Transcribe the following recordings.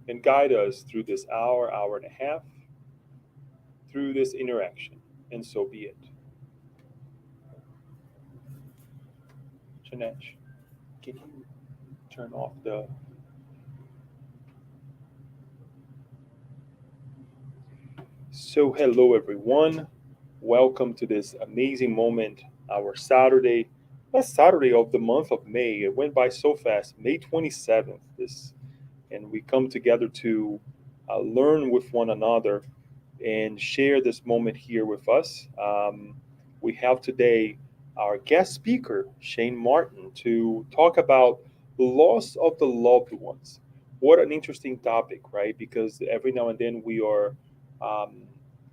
and guide us through this hour, hour and a half, through this interaction. And so be it. Janesh, can you turn off the... So, hello everyone. Welcome to this amazing moment, our Saturday, last Saturday of the month of May. It went by so fast, May 27th. And we come together to learn with one another and share this moment here with us. We have today our guest speaker, Sheyne Martin, to talk about loss of the loved ones. What an interesting topic, right? Because every now and then um,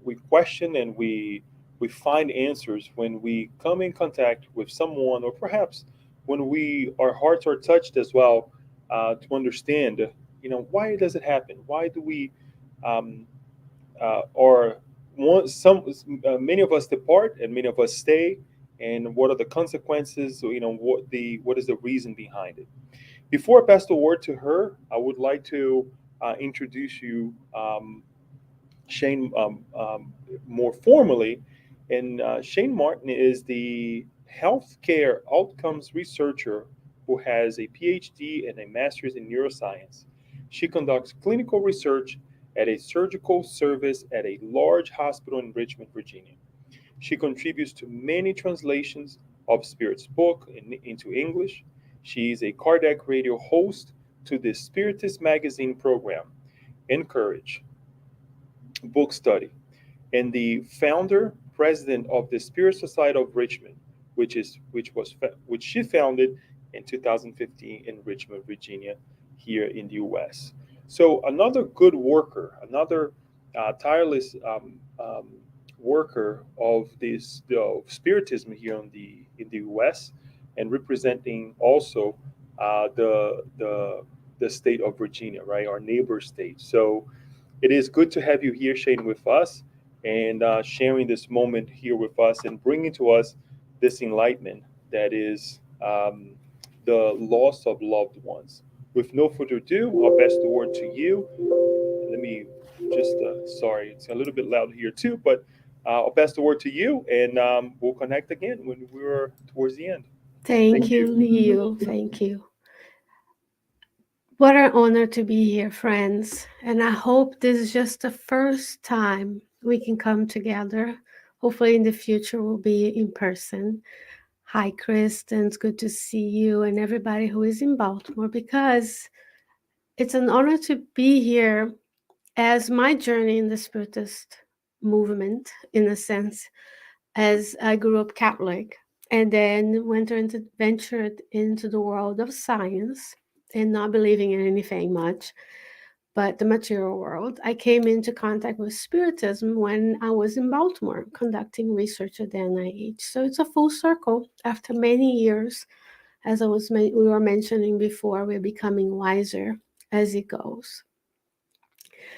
we question and we find answers when we come in contact with someone, or perhaps when our hearts are touched as well, to understand, why does it happen? Why do we um, or some many of us depart and many of us stay, and what are the consequences? So, what is the reason behind it? Before I pass the word to her, I would like to introduce you, Sheyne, more formally. And Sheyne Martin is the healthcare outcomes researcher who has a PhD and a master's in neuroscience. She conducts clinical research at a surgical service at a large hospital in Richmond, Virginia. She contributes to many translations of Spirit's book into English. She is a cardiac radio host to the Spiritist magazine program, Encourage Book Study, and the founder president of the Spiritist Society of Richmond, which she founded in 2015 in Richmond, Virginia, here in the U.S. So another good worker, another tireless worker of this Spiritism here in the U.S. and representing also the state of Virginia, right, our neighbor state. So it is good to have you here, Shane, with us, and sharing this moment here with us and bringing to us this enlightenment that is the loss of loved ones. With no further ado, I'll pass the word to you. Let me just, sorry, it's a little bit loud here too, but I'll pass the word to you, and we'll connect again when we're towards the end. Thank Thank you, you. Leo. Thank you. What an honor to be here, friends. And I hope this is just the first time we can come together. Hopefully, in the future, we'll be in person. Hi, Kristen. It's good to see you and everybody who is in Baltimore because it's an honor to be here as my journey in the Spiritist movement, in a sense, as I grew up Catholic and then ventured into the world of science and not believing in anything much but the material world. I came into contact with Spiritism when I was in Baltimore conducting research at the NIH. So it's a full circle. After many years, as we were mentioning before, we're becoming wiser as it goes.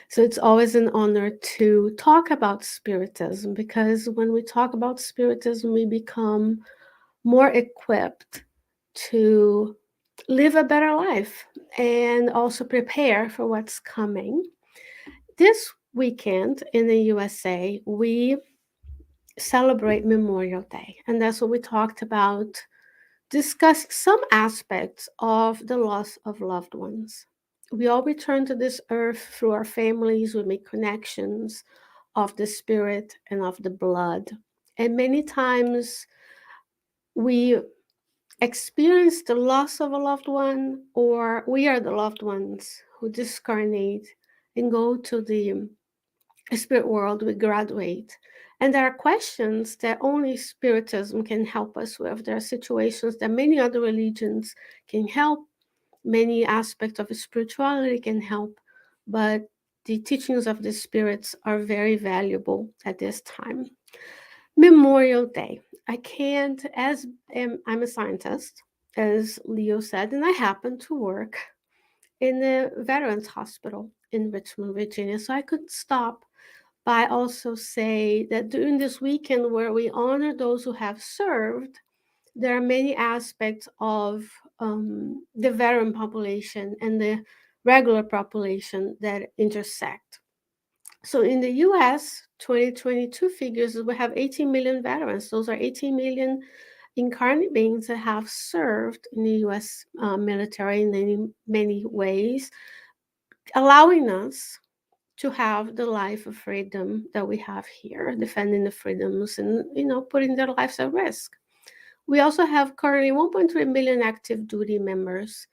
So it's always an honor to talk about Spiritism because when we talk about Spiritism, we become more equipped to live a better life and also prepare for what's coming. This weekend in the USA, we celebrate Memorial Day, and that's what we talked about, discussing some aspects of the loss of loved ones. We all return to this earth through our families, we make connections of the spirit and of the blood. And many times we experience the loss of a loved one, or we are the loved ones who discarnate and go to the spirit world, we graduate. And there are questions that only Spiritism can help us with. There are situations that many other religions can help, many aspects of spirituality can help, but the teachings of the spirits are very valuable at this time. Memorial Day. I can't, I'm a scientist, as Leo said, and I happen to work in the Veterans Hospital in Richmond, Virginia. So I could stop by also say that during this weekend where we honor those who have served, there are many aspects of the veteran population and the regular population that intersect. So in the US, 2022 figures, we have 18 million veterans. Those are 18 million incarnate beings that have served in the US military in many ways, allowing us to have the life of freedom that we have here, defending the freedoms and, putting their lives at risk. We also have currently 1.3 million active duty members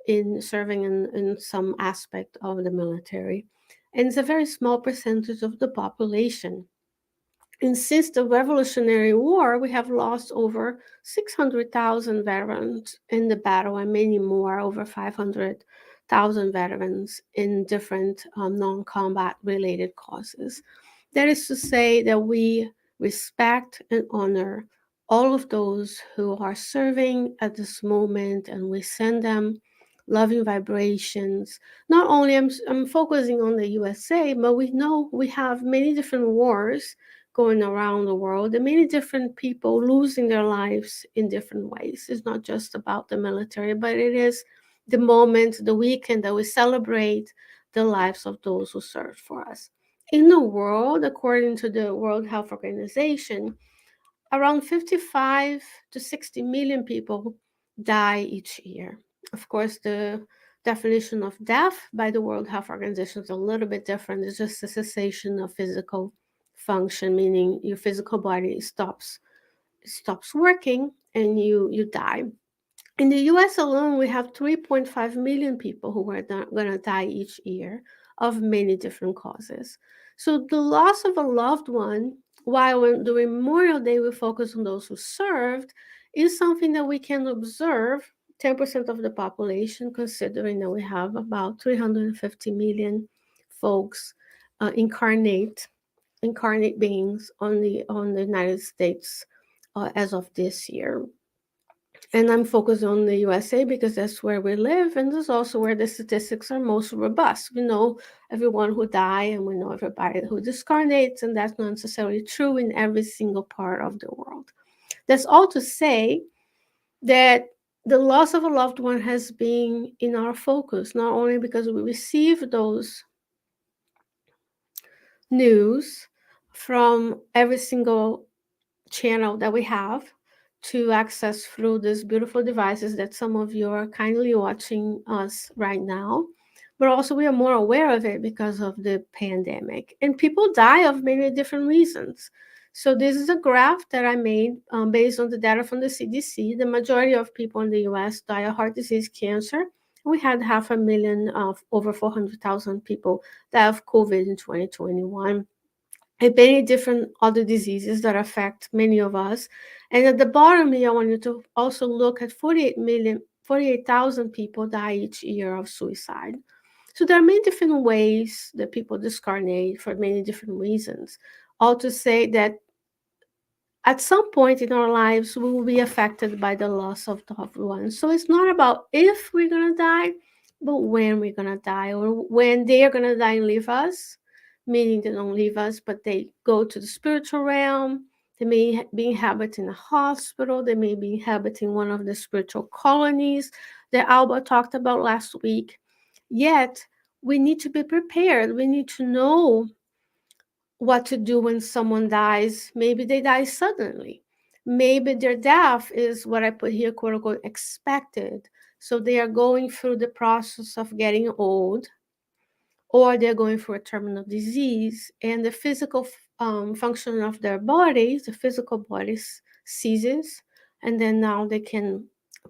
in serving in some aspect of the military. And it's a very small percentage of the population. And since the Revolutionary War, we have lost over 600,000 veterans in the battle and many more, over 500,000 veterans in different non combat related causes. That is to say, that we respect and honor all of those who are serving at this moment, and we send them loving vibrations. Not only I'm focusing on the USA, but we know we have many different wars going around the world and many different people losing their lives in different ways. It's not just about the military, but it is the moment, the weekend that we celebrate the lives of those who served for us. In the world, according to the World Health Organization, around 55 to 60 million people die each year. Of course, the definition of death by the World Health Organization is a little bit different. It's just a cessation of physical function, meaning your physical body stops working and you die. In the US alone, we have 3.5 million people who are going to die each year of many different causes. So the loss of a loved one, while during Memorial Day we focus on those who served, is something that we can observe 10% of the population, considering that we have about 350 million folks incarnate beings on the United States as of this year. And I'm focused on the USA because that's where we live, and that's also where the statistics are most robust. We know everyone who died, and we know everybody who discarnates, and that's not necessarily true in every single part of the world. That's all to say that the loss of a loved one has been in our focus, not only because we receive those news from every single channel that we have to access through these beautiful devices that some of you are kindly watching us right now. But also, we are more aware of it because of the pandemic. And people die of many different reasons. So, this is a graph that I made based on the data from the CDC. The majority of people in the US die of heart disease, cancer. We had 500,000 of over 400,000 people die of COVID in 2021, and many different other diseases that affect many of us. And at the bottom here, I want you to also look at 48,000 people die each year of suicide. So there are many different ways that people discarnate for many different reasons. All to say that at some point in our lives, we will be affected by the loss of loved ones. So it's not about if we're going to die, but when we're going to die, or when they are going to die and leave us, meaning they don't leave us, but they go to the spiritual realm. They may be inhabiting a hospital. They may be inhabiting one of the spiritual colonies that Alba talked about last week. Yet, we need to be prepared. We need to know what to do when someone dies. Maybe they die suddenly. Maybe their death is what I put here, quote unquote, expected. So they are going through the process of getting old, or they're going through a terminal disease, and the physical function of their bodies, the physical body ceases, and then now they can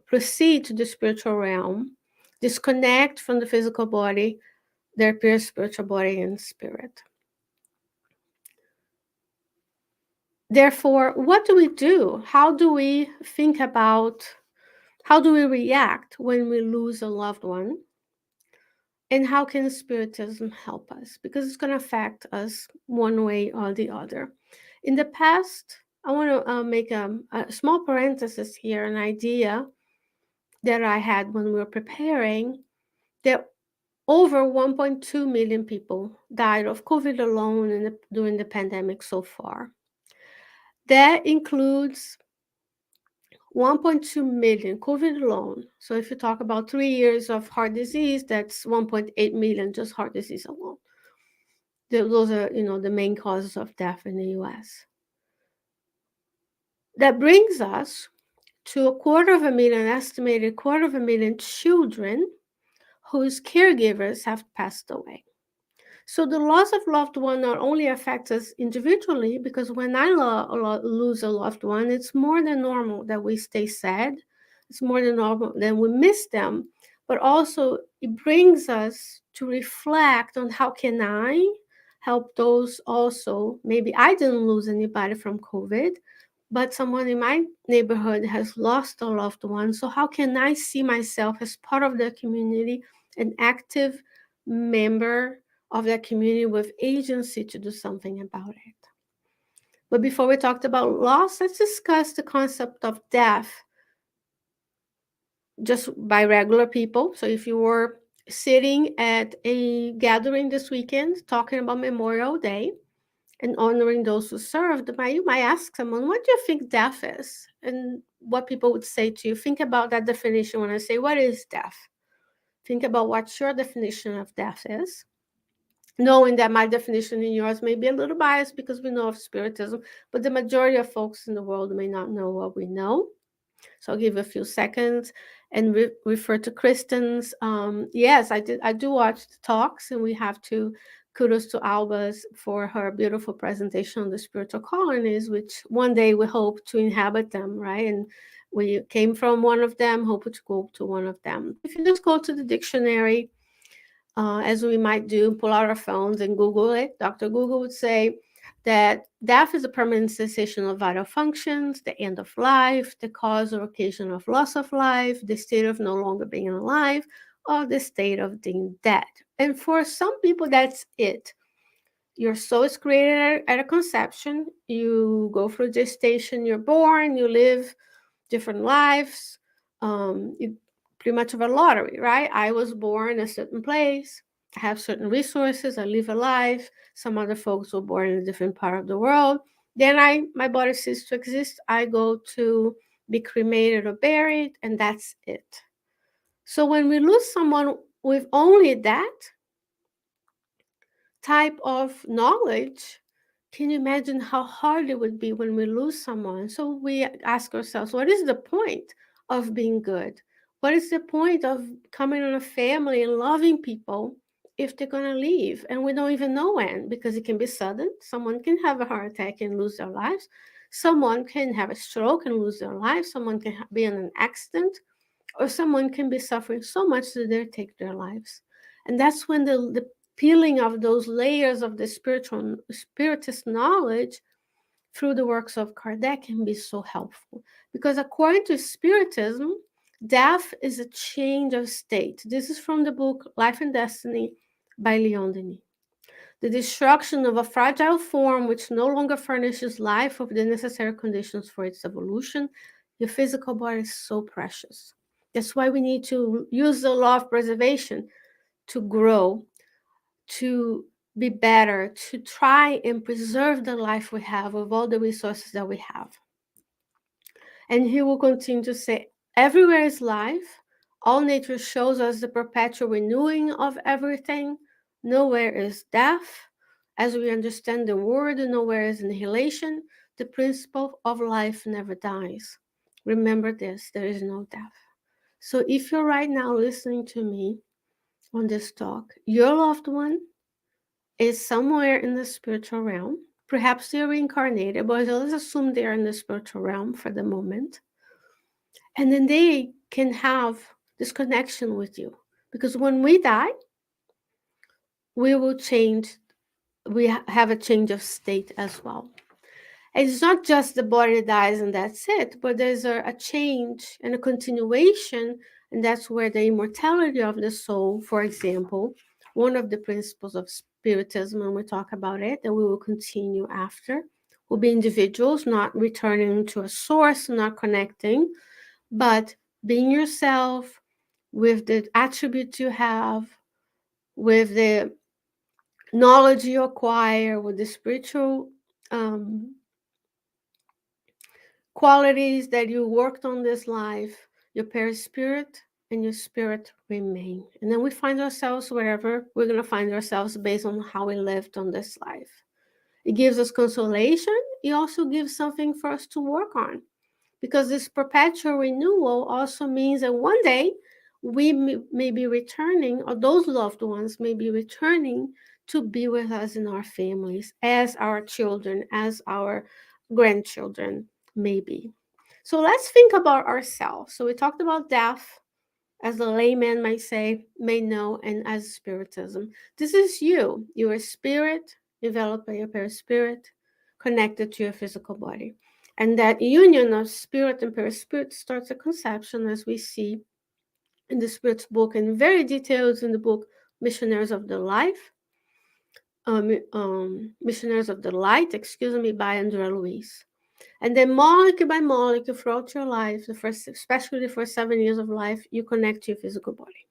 proceed to the spiritual realm, disconnect from the physical body, their pure spiritual body and spirit. Therefore, what do we do? How do we think about, how do we react when we lose a loved one? And how can Spiritism help us? Because it's going to affect us one way or the other. In the past, I want to make a small parenthesis here, an idea that I had when we were preparing, that over 1.2 million people died of COVID alone during the pandemic so far. That includes 1.2 million COVID alone. So if you talk about 3 years of heart disease, that's 1.8 million just heart disease alone. Those are, the main causes of death in the US. That brings us to a quarter of a million, estimated quarter of a million children whose caregivers have passed away. So the loss of loved one not only affects us individually, because when I lose a loved one, it's more than normal that we stay sad. It's more than normal that we miss them, but also it brings us to reflect on how can I help those also. Maybe I didn't lose anybody from COVID, but someone in my neighborhood has lost a loved one. So how can I see myself as part of the community, an active member of that community with agency to do something about it? But before we talked about loss, let's discuss the concept of death just by regular people. So if you were sitting at a gathering this weekend talking about Memorial Day and honoring those who served, you might ask someone, what do you think death is? And what people would say to you, think about that definition when I say, what is death? Think about what your definition of death is, knowing that my definition and yours may be a little biased because we know of Spiritism, but the majority of folks in the world may not know what we know. So I'll give a few seconds and refer to Kristen's. Yes, I did. I do watch the talks, and we have to kudos to Albas for her beautiful presentation on the spiritual colonies, which one day we hope to inhabit them, right? And we came from one of them, hope to go to one of them. If you just go to the dictionary, as we might do, pull out our phones and Google it, Dr. Google would say that death is a permanent cessation of vital functions, the end of life, the cause or occasion of loss of life, the state of no longer being alive, or the state of being dead. And for some people, that's it. Your soul is created at a conception. You go through gestation, you're born, you live different lives. It pretty much of a lottery, right? I was born a certain place. I have certain resources. I live a life. Some other folks were born in a different part of the world. Then my body ceases to exist. I go to be cremated or buried, and that's it. So when we lose someone with only that type of knowledge, can you imagine how hard it would be when we lose someone? So we ask ourselves, what is the point of being good? What is the point of coming on a family and loving people if they're going to leave? And we don't even know when, because it can be sudden. Someone can have a heart attack and lose their lives. Someone can have a stroke and lose their life. Someone can be in an accident, or someone can be suffering so much that they take their lives. And that's when the peeling of those layers of the spiritist knowledge through the works of Kardec can be so helpful. Because according to Spiritism, death is a change of state. This is from the book Life and Destiny by Leon Denis. The destruction of a fragile form which no longer furnishes life with the necessary conditions for its evolution. Your physical body is so precious. That's why we need to use the law of preservation to grow, to be better, to try and preserve the life we have with all the resources that we have. And he will continue to say, everywhere is life. All nature shows us the perpetual renewing of everything. Nowhere is death. As we understand the word, nowhere is annihilation. The principle of life never dies. Remember this, there is no death. So if you're right now listening to me on this talk, your loved one is somewhere in the spiritual realm. Perhaps they're reincarnated, but let's assume they're in the spiritual realm for the moment. And then they can have this connection with you. Because when we die, we will change, we have a change of state as well. And it's not just the body dies and that's it, but there's a change and a continuation, and that's where the immortality of the soul, for example, one of the principles of Spiritism, and we talk about it, that we will continue after, will be individuals not returning to a source, not connecting, but being yourself with the attributes you have, with the knowledge you acquire, with the spiritual qualities that you worked on this life, your perispirit and your spirit remain. And then we find ourselves wherever we're going to find ourselves based on how we lived on this life. It gives us consolation. It also gives something for us to work on, because this perpetual renewal also means that one day we may be returning, or those loved ones may be returning to be with us in our families, as our children, as our grandchildren may be. So let's think about ourselves. So we talked about death, as the layman might say, may know, and as spiritism. This is you. You are a spirit, developed by your perispirit, connected to your physical body. And that union of spirit and perispirit starts a conception, as we see in the Spirit's book, and very detailed in the book Missionaries of the Life, Missionaries of the Light, excuse me, by Andrea Luiz. And then molecule by molecule throughout your life, the first, especially the first 7 years of life, you connect to your physical body.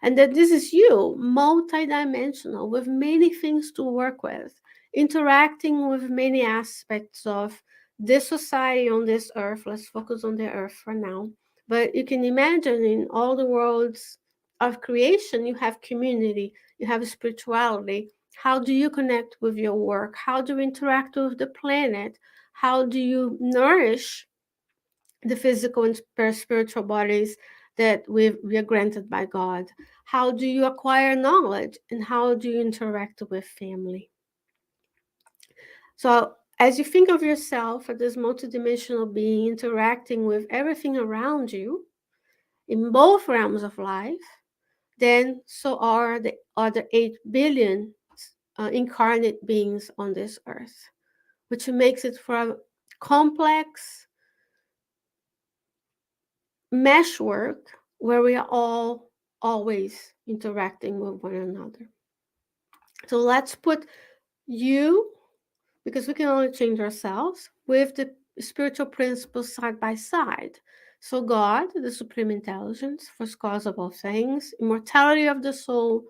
And that this is you, multidimensional, with many things to work with, interacting with many aspects of this society on this earth. Let's focus on the earth for now. But you can imagine in all the worlds of creation, you have community, you have spirituality. How do you connect with your work? How do you interact with the planet? How do you nourish the physical and spiritual bodies that we are granted by God? How do you acquire knowledge, and how do you interact with family? So, as you think of yourself as this multidimensional being interacting with everything around you in both realms of life, then so are the other 8 billion incarnate beings on this earth, which makes it for a complex meshwork where we are all always interacting with one another. So let's put you, because we can only change ourselves, with the spiritual principles side by side. So God, the supreme intelligence, first cause of all things, immortality of the soul,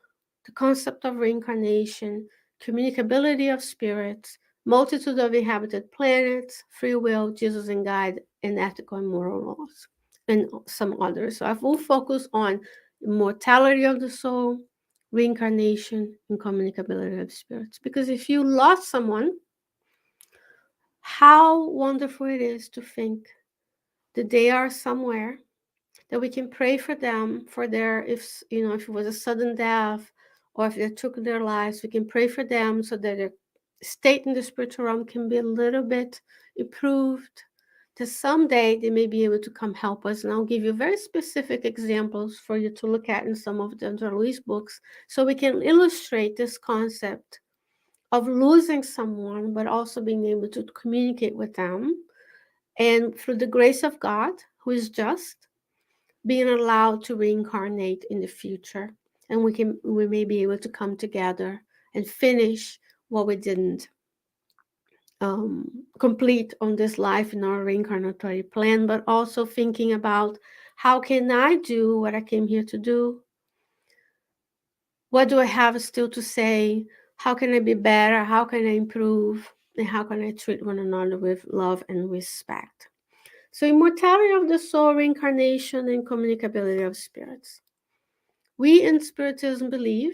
the concept of reincarnation, communicability of spirits, multitude of inhabited planets, free will, Jesus and guide, and ethical and moral laws, and some others. So I will focus on immortality of the soul, reincarnation, and communicability of spirits. Because if you lost someone, how wonderful it is to think that they are somewhere, that we can pray for them, for their, if if it was a sudden death, or if they took their lives, we can pray for them so that their state in the spiritual realm can be a little bit improved, that someday they may be able to come help us. And I'll give you very specific examples for you to look at in some of the Andrea Luiz books, so we can illustrate this concept of losing someone, but also being able to communicate with them. And through the grace of God, who is just, being allowed to reincarnate in the future. And we may be able to come together and finish what we didn't complete on this life in our reincarnatory plan, but also thinking about how can I do what I came here to do? What do I have still to say? How can I be better? How can I improve? And how can I treat one another with love and respect? So, immortality of the soul, reincarnation, and communicability of spirits. We in Spiritism believe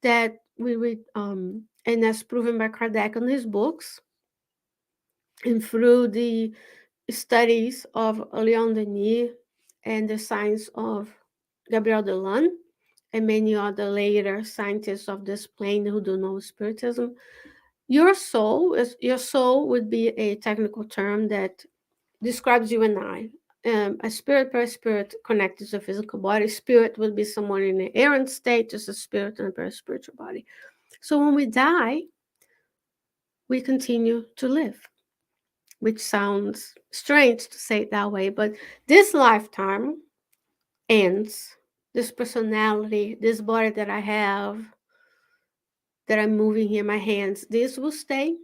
that and as proven by Kardec in his books, and through the studies of Leon Denis and the science of Gabriel Delan, and many other later scientists of this plane who do know Spiritism, your soul would be a technical term that describes you and I. A spirit per spirit connected to a physical body. Spirit would be someone in an errant state, just a spirit and a per spiritual body. So when we die, we continue to live, which sounds strange to say it that way, but this lifetime ends. This personality, this body that I have, that I'm moving here, my hands, this will stay.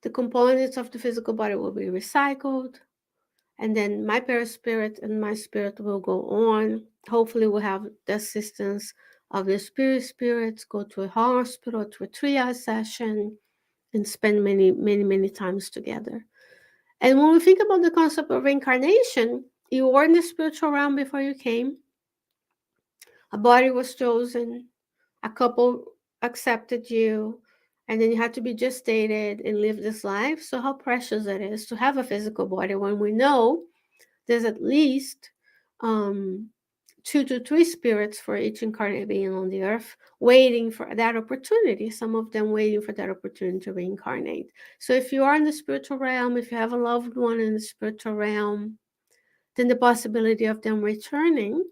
The components of the physical body will be recycled, and then my perispirit and my spirit will go on. Hopefully, we'll have the assistance of the spirits, go to a hospital, to a triage session, and spend many, many, many times together. And when we think about the concept of reincarnation, you were in the spiritual realm before you came, a body was chosen, a couple accepted you, and then you had to be gestated and live this life. So, how precious it is to have a physical body when we know there's at least um, 2 to 3 spirits for each incarnate being on the earth, waiting for that opportunity, some of them waiting for that opportunity to reincarnate. So, if you are in the spiritual realm, if you have a loved one in the spiritual realm, then the possibility of them returning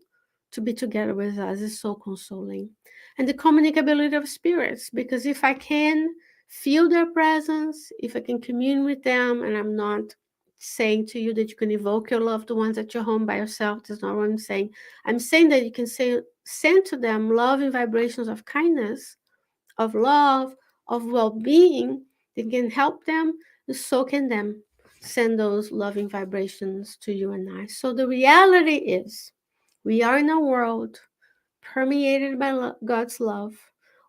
to be together with us is so consoling. And the communicability of spirits, because if I can feel their presence, if I can commune with them, and I'm not saying to you that you can evoke your loved ones at your home by yourself, that's not what I'm saying. I'm saying that you can say, send to them love and vibrations of kindness, of love, of well being that can help them, so can them send those loving vibrations to you and I. So the reality is, we are in a world permeated by God's love,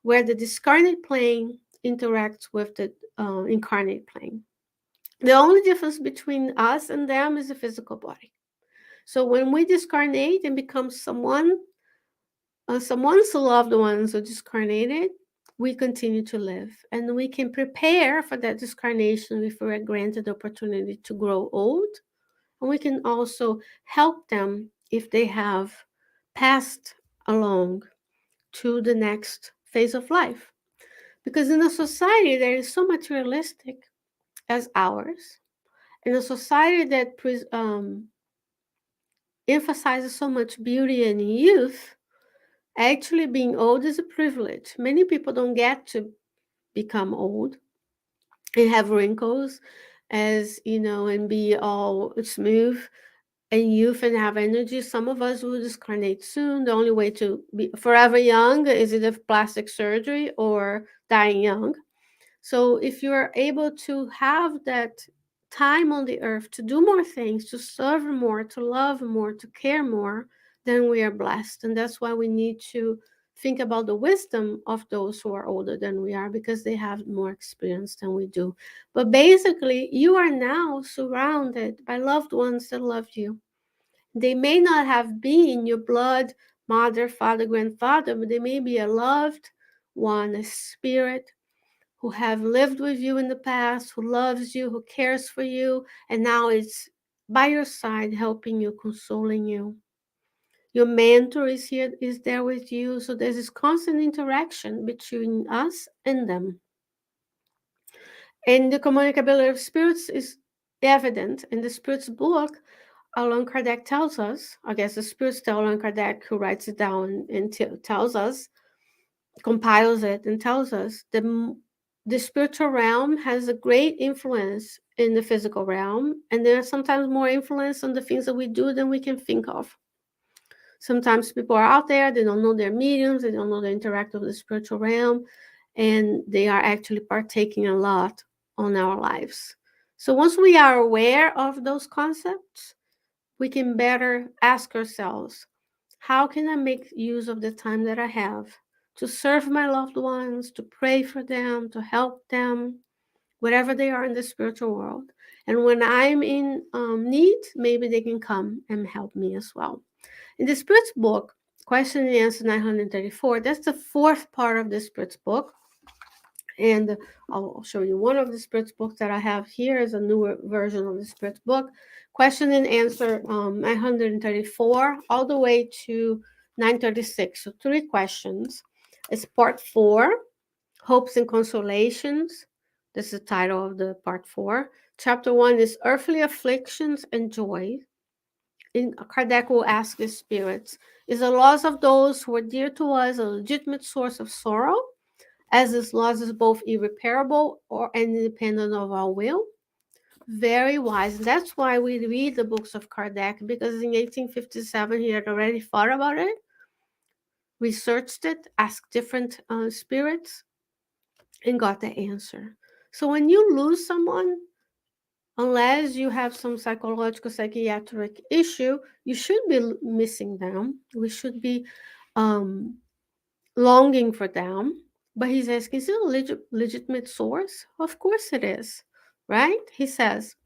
where the discarnate plane interacts with the incarnate plane. The only difference between us and them is the physical body. So when we discarnate and become someone's loved ones are discarnated, we continue to live. And we can prepare for that discarnation if we are granted the opportunity to grow old. And we can also help them if they have passed along to the next phase of life. Because in a society that is so materialistic as ours, in a society that emphasizes so much beauty and youth, actually being old is a privilege. Many people don't get to become old and have wrinkles, as you know, and be all smooth and youth and have energy. Some of us will discarnate soon. The only way to be forever young is either plastic surgery or dying young. So if you are able to have that time on the earth to do more things, to serve more, to love more, to care more, then we are blessed. And that's why we need to think about the wisdom of those who are older than we are, because they have more experience than we do. But basically, you are now surrounded by loved ones that love you. They may not have been your blood mother, father, grandfather, but they may be a loved one, a spirit who have lived with you in the past, who loves you, who cares for you, and now is by your side, helping you, consoling you. Your mentor is here, is there with you. So there's this constant interaction between us and them. And the communicability of spirits is evident in the Spirit's book. Allan Kardec tells us, I guess the spirits tell Allan Kardec, who writes it down and tells us, compiles it and tells us the spiritual realm has a great influence in the physical realm, and there's sometimes more influence on the things that we do than we can think of. Sometimes people are out there, they don't know their mediums, they don't know they interact with the spiritual realm, and they are actually partaking a lot on our lives. So once we are aware of those concepts, we can better ask ourselves, how can I make use of the time that I have to serve my loved ones, to pray for them, to help them, wherever they are in the spiritual world? And when I'm in need, maybe they can come and help me as well. In the Spirit's book, Question and Answer 934, that's the fourth part of the Spirit's book. And I'll show you one of the Spirit's books that I have here is a newer version of the Spirit's book. Question and Answer 934 all the way to 936. So 3 questions. It's part 4, Hopes and Consolations. This is the title of the part 4. Chapter 1 is Earthly Afflictions and Joy. In Kardec will ask the spirits, is the loss of those who are dear to us a legitimate source of sorrow, as this loss is both irreparable or independent of our will? Very wise. And that's why we read the books of Kardec, because in 1857 he had already thought about it, researched it, asked different spirits, and got the answer. So when you lose someone, unless you have some psychological, psychiatric issue, you should be missing them. We should be um, longing for them. But he's asking, is it a legitimate source? Of course it is, right? He says,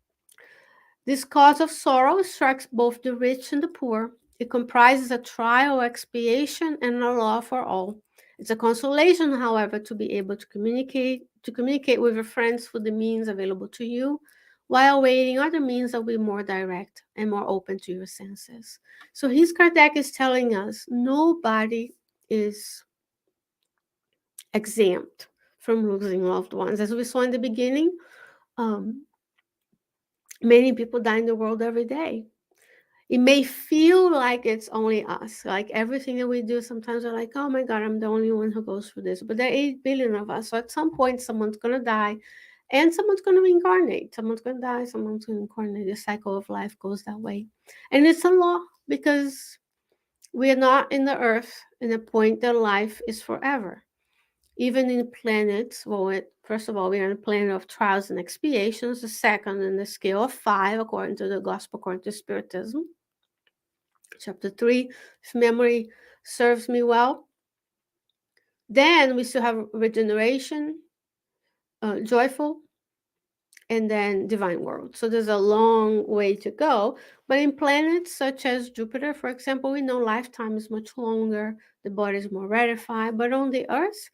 This cause of sorrow strikes both the rich and the poor. It comprises a trial, expiation, and a law for all. It's a consolation, however, to be able to communicate with your friends through the means available to you, while awaiting other means that will be more direct and more open to your senses. So his Kardec is telling us nobody is exempt from losing loved ones. As we saw in the beginning, um, many people die in the world every day. It may feel like it's only us. Like everything that we do, sometimes we're like, oh my God, I'm the only one who goes through this. But there are 8 billion of us. So at some point, someone's going to die and someone's going to reincarnate. Someone's going to die, someone's going to incarnate. The cycle of life goes that way. And it's a law because we are not in the earth in a point that life is forever. Even in planets, first of all, we are in a planet of trials and expiations, the second in the scale of 5, according to the Gospel, according to Spiritism. Chapter 3, if memory serves me well. Then we still have regeneration, joyful, and then divine world. So there's a long way to go. But in planets such as Jupiter, for example, we know lifetime is much longer, the body is more ratified. But on the Earth,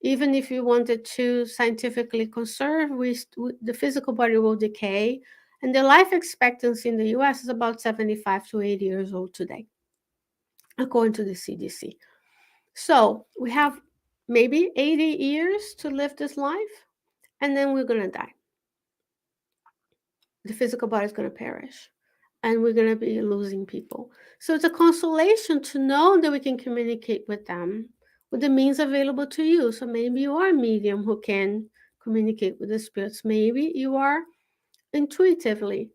even if you wanted to scientifically conserve, the physical body will decay. And the life expectancy in the US is about 75 to 80 years old today, according to the CDC. So we have maybe 80 years to live this life, and then we're going to die. The physical body is going to perish, and we're going to be losing people. So it's a consolation to know that we can communicate with them with the means available to you. So maybe you are a medium who can communicate with the spirits. Maybe you are intuitively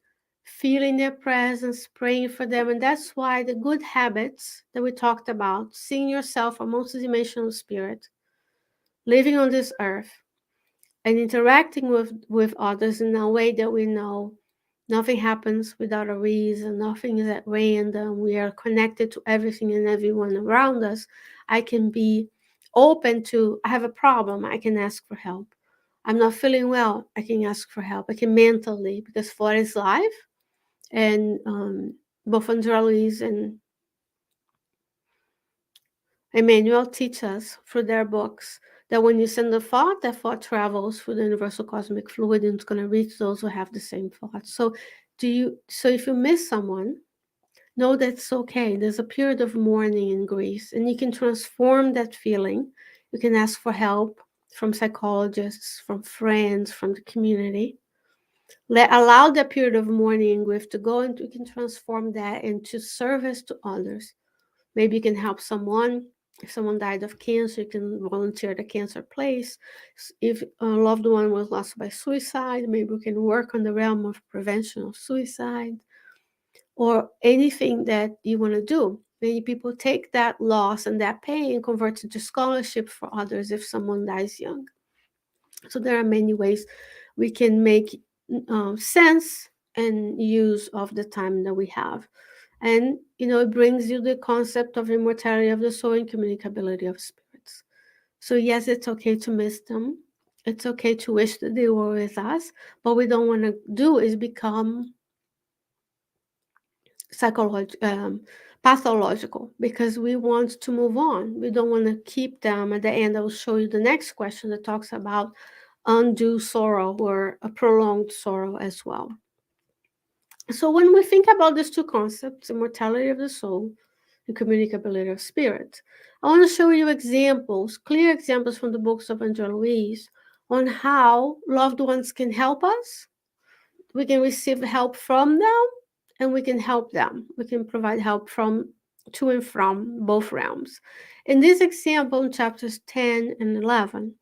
feeling their presence, praying for them. And that's why the good habits that we talked about, seeing yourself a multidimensional spirit, living on this earth, and interacting with others in a way that we know nothing happens without a reason, nothing is at random, we are connected to everything and everyone around us. I can be open to, I have a problem, I can ask for help. I'm not feeling well, I can ask for help. I can mentally, because for is life. And both Andrea Louise and Emmanuel teach us through their books that when you send a thought, that thought travels through the universal cosmic fluid and it's going to reach those who have the same thought. So if you miss someone, know that's okay. There's a period of mourning and grief, and you can transform that feeling. You can ask for help from psychologists, from friends, from the community. Allow that period of mourning and grief to go, and you can transform that into service to others. Maybe you can help someone. If someone died of cancer, you can volunteer at a cancer place. If a loved one was lost by suicide, maybe we can work on the realm of prevention of suicide, or anything that you want to do. Many people take that loss and that pain and convert it to scholarship for others if someone dies young. So there are many ways we can make sense and use of the time that we have. And, it brings you the concept of immortality of the soul and communicability of spirits. So, yes, it's okay to miss them. It's okay to wish that they were with us. But what we don't want to do is become pathological, because we want to move on. We don't want to keep them. At the end, I will show you the next question that talks about undue sorrow or a prolonged sorrow as well. So when we think about these two concepts, immortality of the soul and communicability of spirit, I want to show you examples, clear examples from the books of Angela Louise on how loved ones can help us. We can receive help from them, and we can help them. We can provide help from to and from both realms. In this example, in chapters 10 and 11,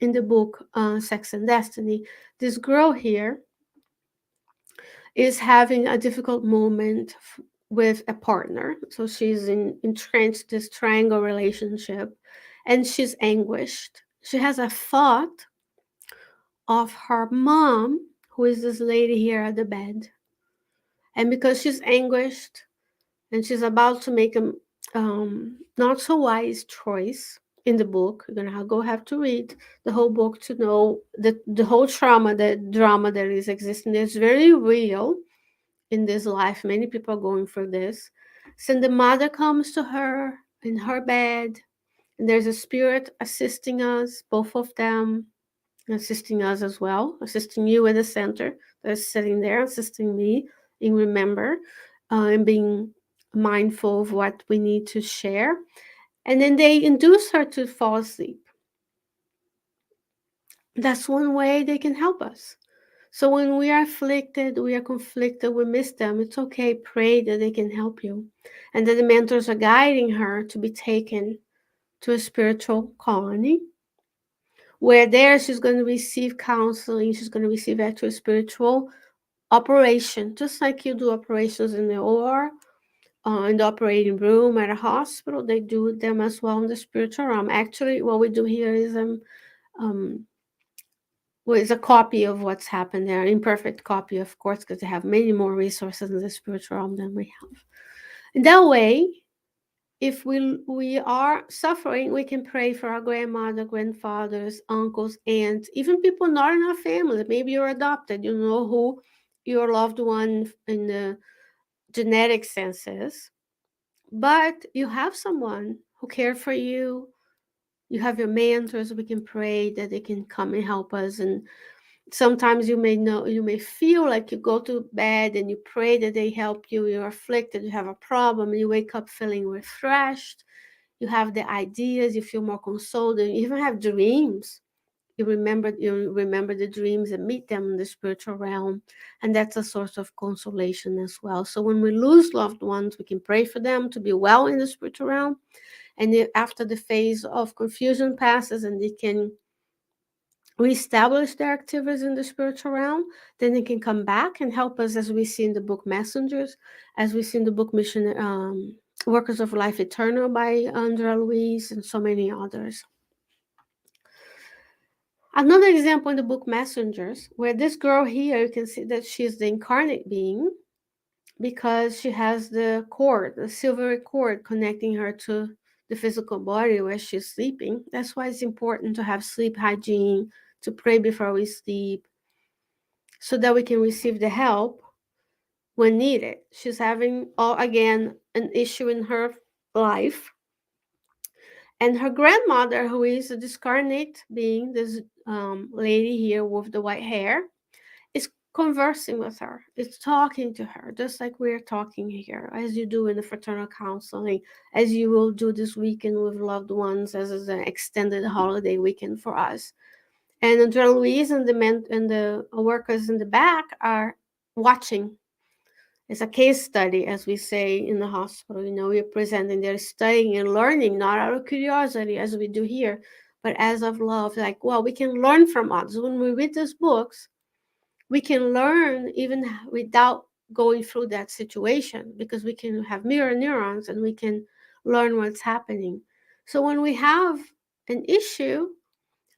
in the book Sex and Destiny, this girl here is having a difficult moment with a partner. So she's entrenched this triangle relationship, and she's anguished. She has a thought of her mom, who is this lady here at the bed. And because she's anguished and she's about to make a not so wise choice, in the book. You're gonna go have to read the whole book to know the whole trauma, the drama that is existing. It's very real in this life. Many people are going through this. So the mother comes to her in her bed, and there's a spirit assisting us, both of them assisting us as well, assisting you at the center that's sitting there, assisting me in remember and being mindful of what we need to share. And then they induce her to fall asleep. That's one way they can help us. So when we are afflicted, we are conflicted, we miss them, it's okay. Pray that they can help you. And that the mentors are guiding her to be taken to a spiritual colony where there she's going to receive counseling, she's going to receive actual spiritual operation, just like you do operations in the OR, in the operating room at a hospital. They do them as well in the spiritual realm. Actually, what we do here is um, well, it's a copy of what's happened there, imperfect copy, of course, because they have many more resources in the spiritual realm than we have. In that way, if we are suffering, we can pray for our grandmother, grandfathers, uncles, aunts, even people not in our family. Maybe you're adopted, you know who your loved one in the genetic sense is, but you have someone who cared for you. You have your mentors. We can pray that they can come and help us. And sometimes you may feel like you go to bed and you pray that they help you. You're afflicted, you have a problem, and you wake up feeling refreshed. You have the ideas, you feel more consoled, and you even have dreams. You remember the dreams and meet them in the spiritual realm, and that's a source of consolation as well. So when we lose loved ones, we can pray for them to be well in the spiritual realm, and after the phase of confusion passes and they can reestablish their activities in the spiritual realm, then they can come back and help us, as we see in the book Messengers, as we see in the book Mission Workers of Life Eternal by Andrea Louise, and so many others. Another example in the book Messengers, where this girl here, you can see that she's the incarnate being because she has the cord, the silvery cord connecting her to the physical body where she's sleeping. That's why it's important to have sleep hygiene, to pray before we sleep, so that we can receive the help when needed. She's having, again, an issue in her life. And her grandmother, who is a discarnate being, this lady here with the white hair, is conversing with her. It's talking to her, just like we're talking here, as you do in the fraternal counseling, as you will do this weekend with loved ones, as is an extended holiday weekend for us. And Andrea Louise and the workers in the back are watching. It's a case study, as we say in the hospital. We're presenting, they're studying and learning, not out of curiosity, as we do here, but as of love. Like, well, we can learn from others. When we read these books, we can learn even without going through that situation, because we can have mirror neurons and we can learn what's happening. So when we have an issue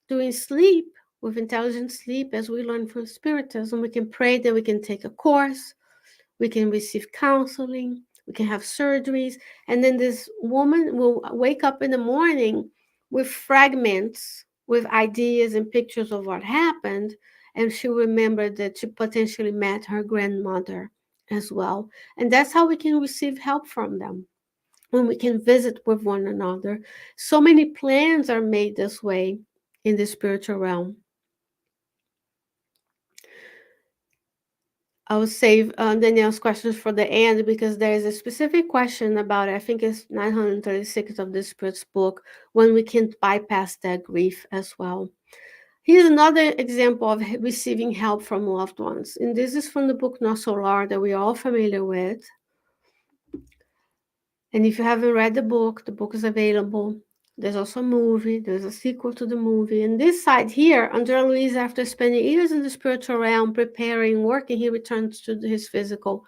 during sleep, with intelligent sleep, as we learn from Spiritism, we can pray that we can take a course, we can receive counseling, we can have surgeries, and then this woman will wake up in the morning with fragments, with ideas and pictures of what happened, and she'll remember that she potentially met her grandmother as well. And that's how we can receive help from them, when we can visit with one another. So many plans are made this way in the spiritual realm. I will save Danielle's questions for the end, because there is a specific question about it. I think it's 936 of the Spirit's book, when we can bypass that grief as well. Here's another example of receiving help from loved ones. And this is from the book No Solar, that we are all familiar with. And if you haven't read the book is available. There's also a movie, there's a sequel to the movie. And this side here, Andrea Luiz, after spending years in the spiritual realm, preparing, working, he returns to his physical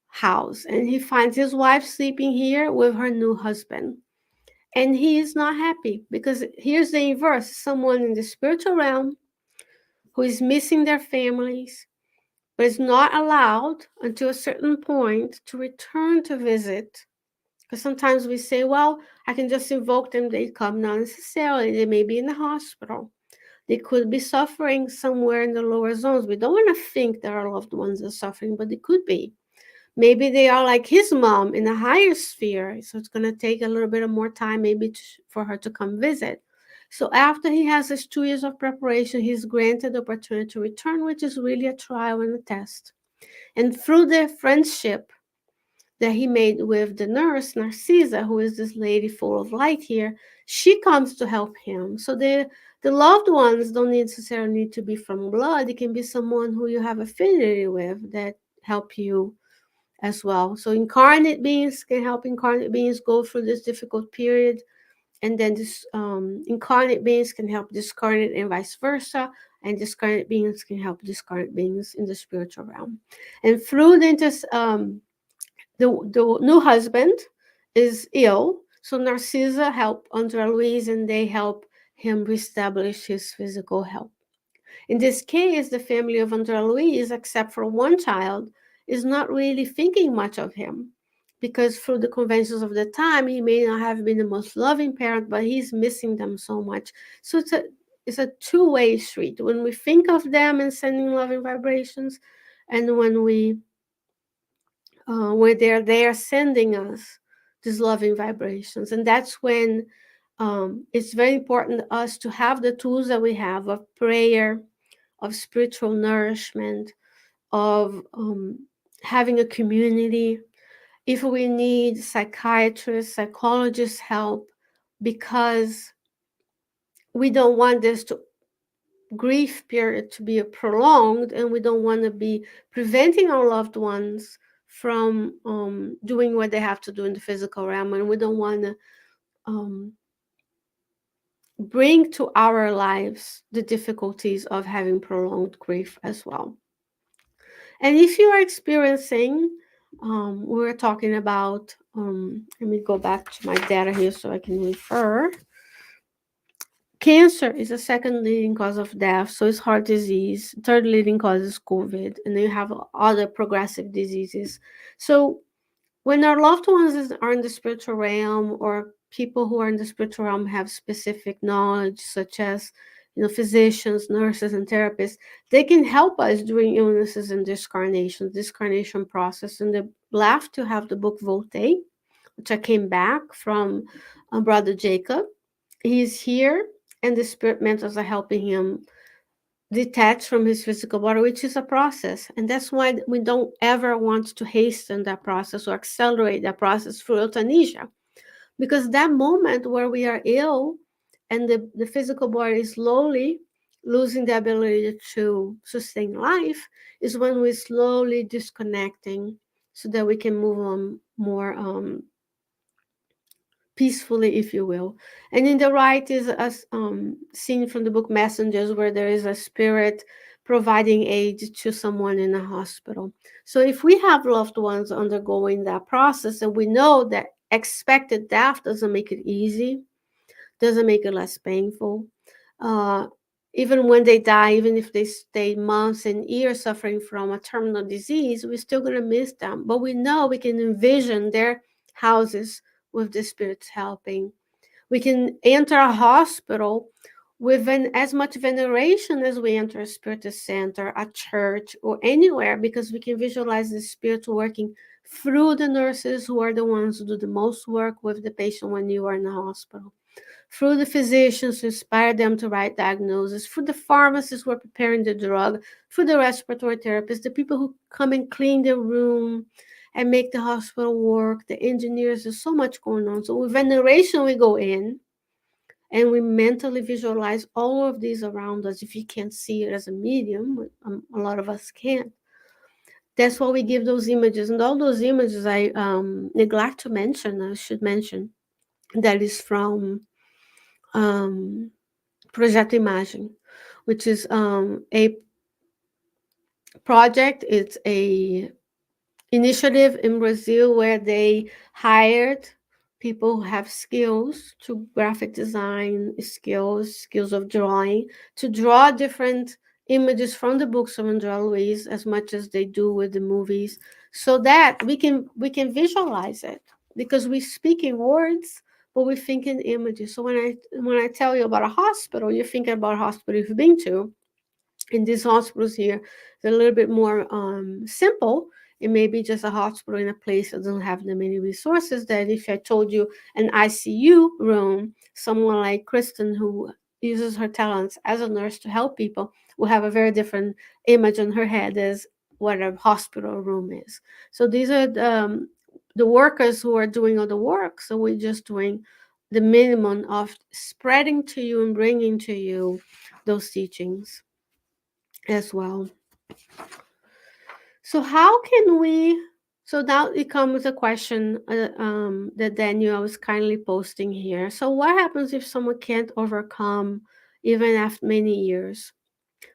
house. And he finds his wife sleeping here with her new husband. And he is not happy, because here's the inverse: someone in the spiritual realm who is missing their families, but is not allowed until a certain point to return to visit Because sometimes we say, well, I can just invoke them, they come. Not necessarily. They may be in the hospital. They could be suffering somewhere in the lower zones. We don't want to think that our loved ones are suffering, but they could be. Maybe they are like his mom in a higher sphere. So it's going to take a little bit of more time, maybe for her to come visit. So after he has his 2 years of preparation, he's granted the opportunity to return, which is really a trial and a test. And through their friendship that he made with the nurse, Narcisa, who is this lady full of light here, she comes to help him. So the loved ones don't necessarily need to be from blood. It can be someone who you have affinity with that help you as well. So incarnate beings can help incarnate beings go through this difficult period, and then this incarnate beings can help discarnate and vice versa, and discarnate beings can help discarnate beings in the spiritual realm. And through the new husband is ill, so Narcisa help Andrea Luiz, and they help him reestablish his physical health. In this case, the family of Andrea Luiz, except for one child, is not really thinking much of him because through the conventions of the time, he may not have been the most loving parent, but he's missing them so much. So it's a two-way street. When we think of them and sending loving vibrations, and when they're there sending us these loving vibrations, and that's when it's very important to us to have the tools that we have of prayer, of spiritual nourishment, of having a community. If we need psychiatrists, psychologists help, because we don't want this grief period to be prolonged, and we don't want to be preventing our loved ones from doing what they have to do in the physical realm, and we don't want to um, bring to our lives the difficulties of having prolonged grief as well. And if you are experiencing, we're talking about, let me go back to my data here so I can refer. Cancer is the second leading cause of death, so it's heart disease. Third leading cause is COVID, and then you have other progressive diseases. So when our loved ones are in the spiritual realm, or people who are in the spiritual realm have specific knowledge, such as physicians, nurses, and therapists, they can help us during illnesses and discarnation process. And they're glad to have the book Volte, which I came back from Brother Jacob. He's here, and the spirit mentors are helping him detach from his physical body, which is a process. And that's why we don't ever want to hasten that process or accelerate that process through euthanasia. Because that moment where we are ill and the physical body is slowly losing the ability to sustain life is when we're slowly disconnecting so that we can move on more peacefully, if you will. And in the right is a scene from the book Messengers, where there is a spirit providing aid to someone in a hospital. So if we have loved ones undergoing that process, and we know that expected death doesn't make it easy, doesn't make it less painful. Uh, Even when they die, even if they stay months and years suffering from a terminal disease, we're still going to miss them. But we know we can envision their houses with the spirits helping. We can enter a hospital with as much veneration as we enter a spiritist center, a church, or anywhere, because we can visualize the spirit working through the nurses, who are the ones who do the most work with the patient when you are in the hospital, through the physicians who inspire them to write diagnoses, through the pharmacists who are preparing the drug, through the respiratory therapists, the people who come and clean the room and make the hospital work, the engineers. There's so much going on. So with veneration, we go in and we mentally visualize all of these around us. If you can't see it as a medium, a lot of us can't. That's why we give those images. And all those images I neglect to mention, I should mention, that is from Projeto Imagem, which is a project. It's a initiative in Brazil where they hired people who have skills to graphic design skills of drawing, to draw different images from the books of Andrea Luiz as much as they do with the movies, so that we can visualize it. because we speak in words, but we think in images. So when I tell you about a hospital, you're thinking about a hospital you've been to. In these hospitals here, they're a little bit more simple. It may be just a hospital in a place that doesn't have the many resources. That if I told you an ICU room, someone like Kristen, who uses her talents as a nurse to help people, will have a very different image in her head as what a hospital room is. So these are the workers who are doing all the work. So we're just doing the minimum of spreading to you and bringing to you those teachings as well. So how can we? So now it comes a question that Daniel was kindly posting here. So what happens if someone can't overcome even after many years?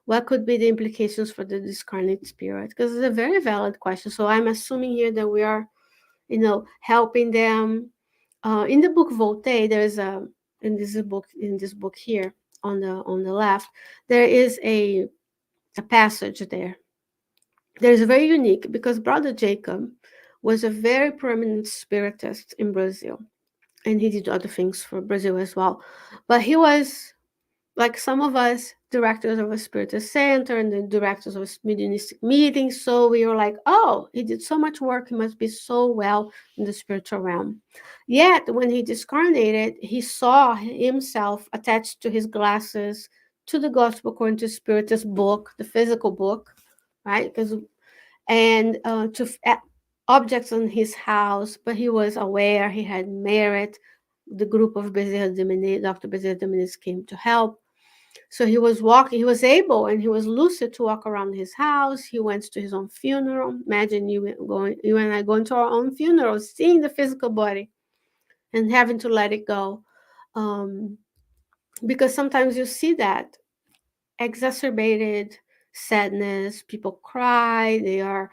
What could be the implications for the discarnate spirit? Because it's a very valid question. So I'm assuming here that we are, helping them. In the book Voltaire, there's a in this book here on the left, there is a passage there that is very unique because Brother Jacob was a very prominent spiritist in Brazil, and he did other things for Brazil as well. But he was like some of us, directors of a spiritist center and the directors of mediumistic meetings. So we were like, oh, he did so much work, he must be so well in the spiritual realm. Yet when he discarnated, he saw himself attached to his glasses to the Gospel according to Spiritist book, the physical book, right? Because and objects in his house, but he was aware he had merit. The group of Bezerra de Menezes, Dr. Bezerra de Menezes came to help. So he was walking, he was able and he was lucid to walk around his house. He went to his own funeral. Imagine you and I going to our own funeral, seeing the physical body and having to let it go. Um, because sometimes you see that exacerbated sadness. People cry, they are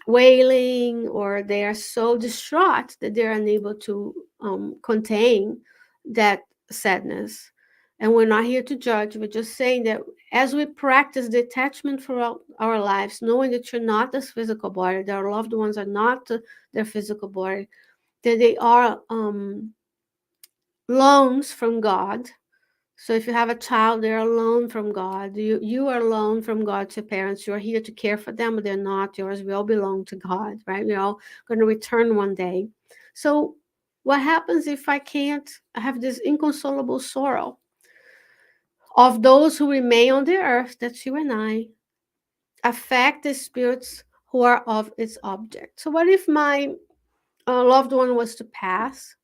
wailing, or they are so distraught that they're unable to contain that sadness. And we're not here to judge, we're just saying that as we practice detachment throughout our lives, knowing that you're not this physical body, that our loved ones are not their physical body, that they are loans from God. So if you have a child, they're a loan from God. You are a loan from God to parents. You're here to care for them, but they're not yours. We all belong to God, right? We're all going to return one day. So what happens if I can't have this inconsolable sorrow of those who remain on the earth, that's you and I, affect the spirits who are of its object? So what if my loved one was to pass?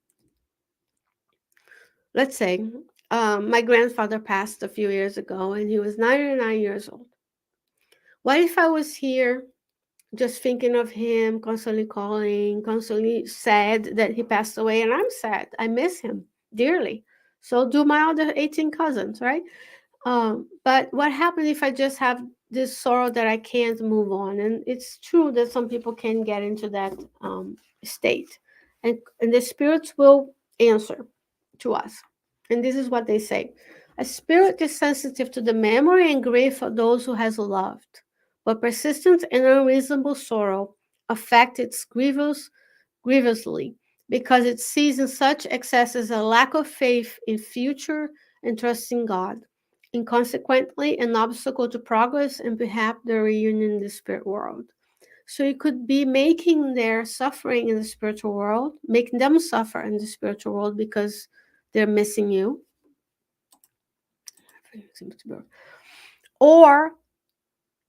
Let's say my grandfather passed a few years ago and he was 99 years old. What if I was here just thinking of him, constantly calling, constantly sad that he passed away, and I'm sad. I miss him dearly. So do my other 18 cousins, right? But what happens if I just have this sorrow that I can't move on? And it's true that some people can get into that state, and the spirits will answer to us. And this is what they say: a spirit is sensitive to the memory and grief of those who has loved, but persistent and unreasonable sorrow affect its grievously because it sees in such excesses a lack of faith in future and trust in God, and consequently an obstacle to progress and perhaps the reunion in the spirit world. So you could be making their suffering in the spiritual world, making them suffer in the spiritual world because they're missing you. Or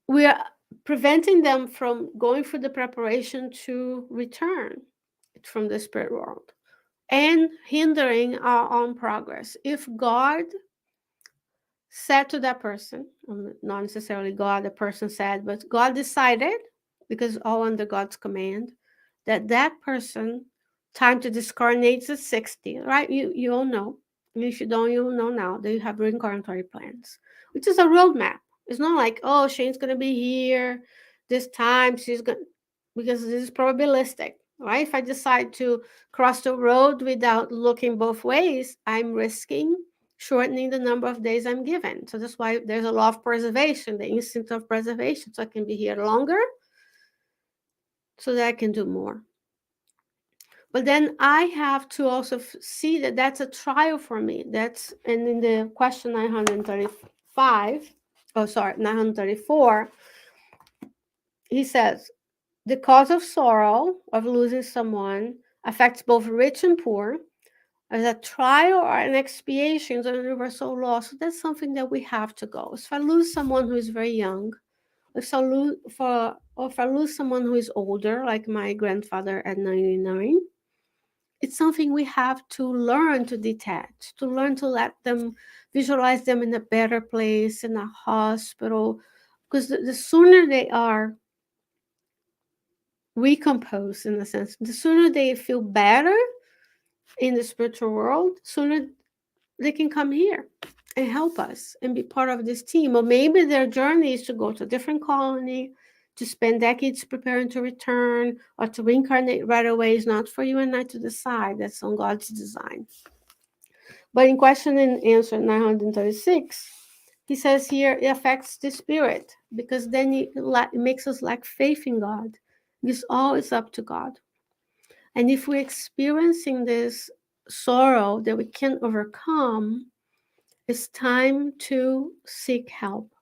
we are preventing them from going through the preparation to return from the spirit world and hindering our own progress. If God said to that person, not necessarily God, the person said, but God decided, because all under God's command, that that person, time to discarnate is 60, right? You all know. And if you don't, you'll know now that you have reincarnatory plans, which is a roadmap. It's not like, oh, Sheyne's going to be here this time. She's going, because this is probabilistic, right? If I decide to cross the road without looking both ways, I'm risking shortening the number of days I'm given. So that's why there's a law of preservation, the instinct of preservation. So I can be here longer so that I can do more. But then I have to also see that that's a trial for me. That's, and in the question 935, oh sorry, 934, he says, the cause of sorrow of losing someone affects both rich and poor as a trial or an expiation of universal law. So that's something that we have to go. So if I lose someone who is very young, or if I lose someone who is older, like my grandfather at 99, it's something we have to learn to detach, to learn to let them, visualize them in a better place, in a hospital, because the sooner they are recomposed, in a sense, the sooner they feel better in the spiritual world, sooner they can come here and help us and be part of this team. Or maybe their journey is to go to a different colony, to spend decades preparing to return, or to reincarnate right away. Is not for you and I to decide. That's on God's design. But in question and answer 936, he says here it affects the spirit, because then it makes us lack faith in God. This all is up to God. And if we're experiencing this sorrow that we can't overcome, it's time to seek help.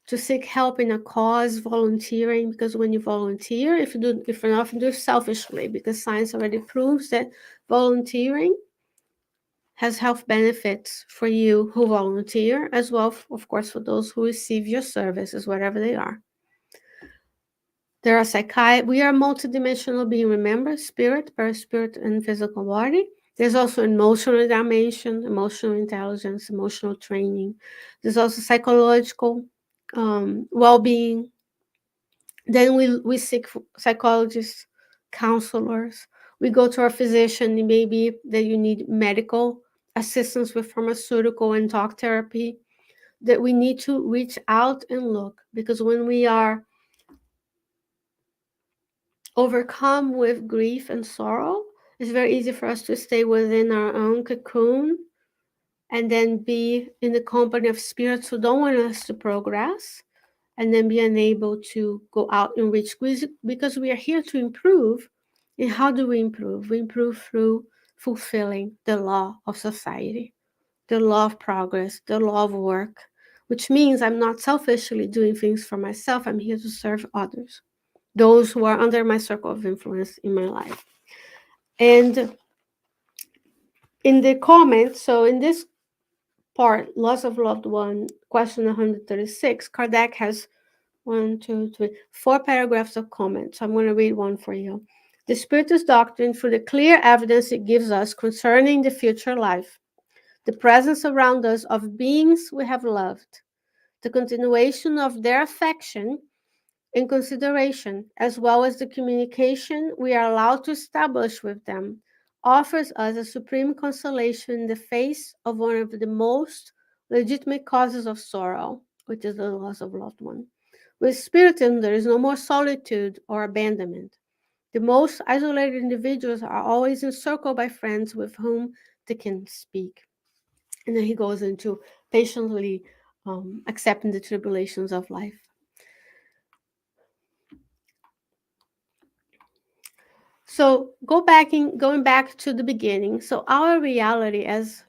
To seek help in a cause, volunteering, because when you volunteer, if you often do it selfishly, because science already proves that volunteering has health benefits for you who volunteer, as well, of course, for those who receive your services, wherever they are. There are we are multidimensional being, remember, spirit, perispirit, and physical body. There's also emotional dimension, emotional intelligence, emotional training. There's also psychological well-being. Then we seek psychologists, counselors. We go to our physician, maybe that you need medical assistance with pharmaceutical and talk therapy, that we need to reach out and look, because when we are overcome with grief and sorrow, it's very easy for us to stay within our own cocoon and then be in the company of spirits who don't want us to progress, and then be unable to go out and reach, because we are here to improve. And how do we improve? We improve through fulfilling the law of society, the law of progress, the law of work, which means I'm not selfishly doing things for myself. I'm here to serve others, those who are under my circle of influence in my life. And in the comments, so in this part, loss of loved one, question 136, Kardec has 4 paragraphs of comments. I'm going to read one for you. The Spiritist doctrine, through the clear evidence it gives us concerning the future life, the presence around us of beings we have loved, the continuation of their affection and consideration, as well as the communication we are allowed to establish with them, offers us a supreme consolation in the face of one of the most legitimate causes of sorrow, which is the loss of loved one. With Spiritism, there is no more solitude or abandonment. The most isolated individuals are always encircled by friends with whom they can speak. And then he goes into patiently accepting the tribulations of life. So going back to the beginning. So our reality, as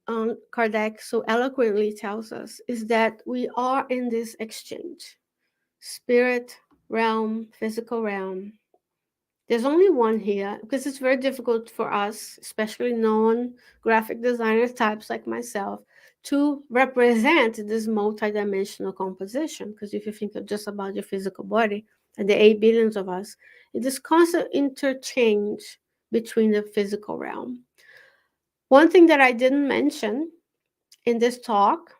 Kardec so eloquently tells us, is that we are in this exchange: spirit realm, physical realm. There's only one here, because it's very difficult for us, especially non-graphic designer types like myself, to represent this multidimensional composition. Because if you think of just about your physical body and the 8 billions of us, it is constant interchange between the physical realm. One thing that I didn't mention in this talk,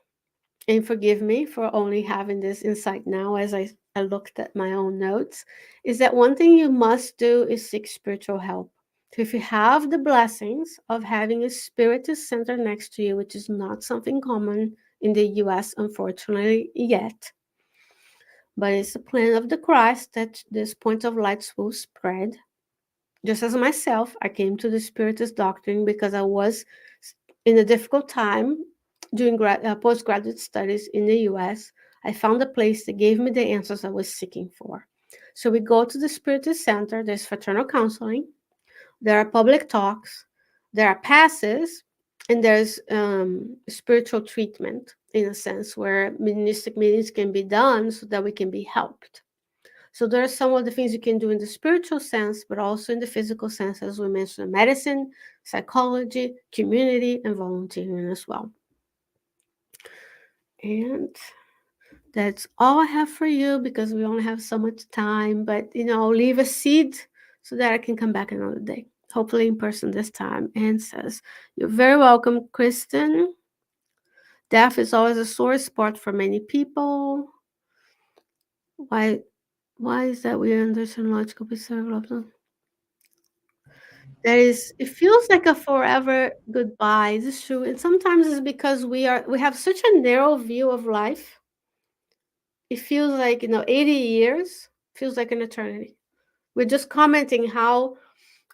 and forgive me for only having this insight now as I looked at my own notes, is that one thing you must do is seek spiritual help. So if you have the blessings of having a spiritist center next to you, which is not something common in the US, unfortunately, yet, but it's a plan of the Christ that this point of lights will spread. Just as myself, I came to the Spiritist doctrine because I was in a difficult time doing postgraduate studies in the US. I found a place that gave me the answers I was seeking for. So we go to the Spiritist Center. There's fraternal counseling. There are public talks, there are passes, and there's spiritual treatment in a sense where mediumistic meetings can be done so that we can be helped. So there are some of the things you can do in the spiritual sense, but also in the physical sense, as we mentioned, medicine, psychology, community, and volunteering as well. And that's all I have for you because we only have so much time. But I'll leave a seed so that I can come back another day, hopefully in person this time. And says, "You're very welcome, Kristen. Death is always a sore spot for many people. Why? Why is that we understand logical preserve loved one? That is, it feels like a forever goodbye. This is true, and sometimes it's because we have such a narrow view of life. It feels like 80 years feels like an eternity. We're just commenting how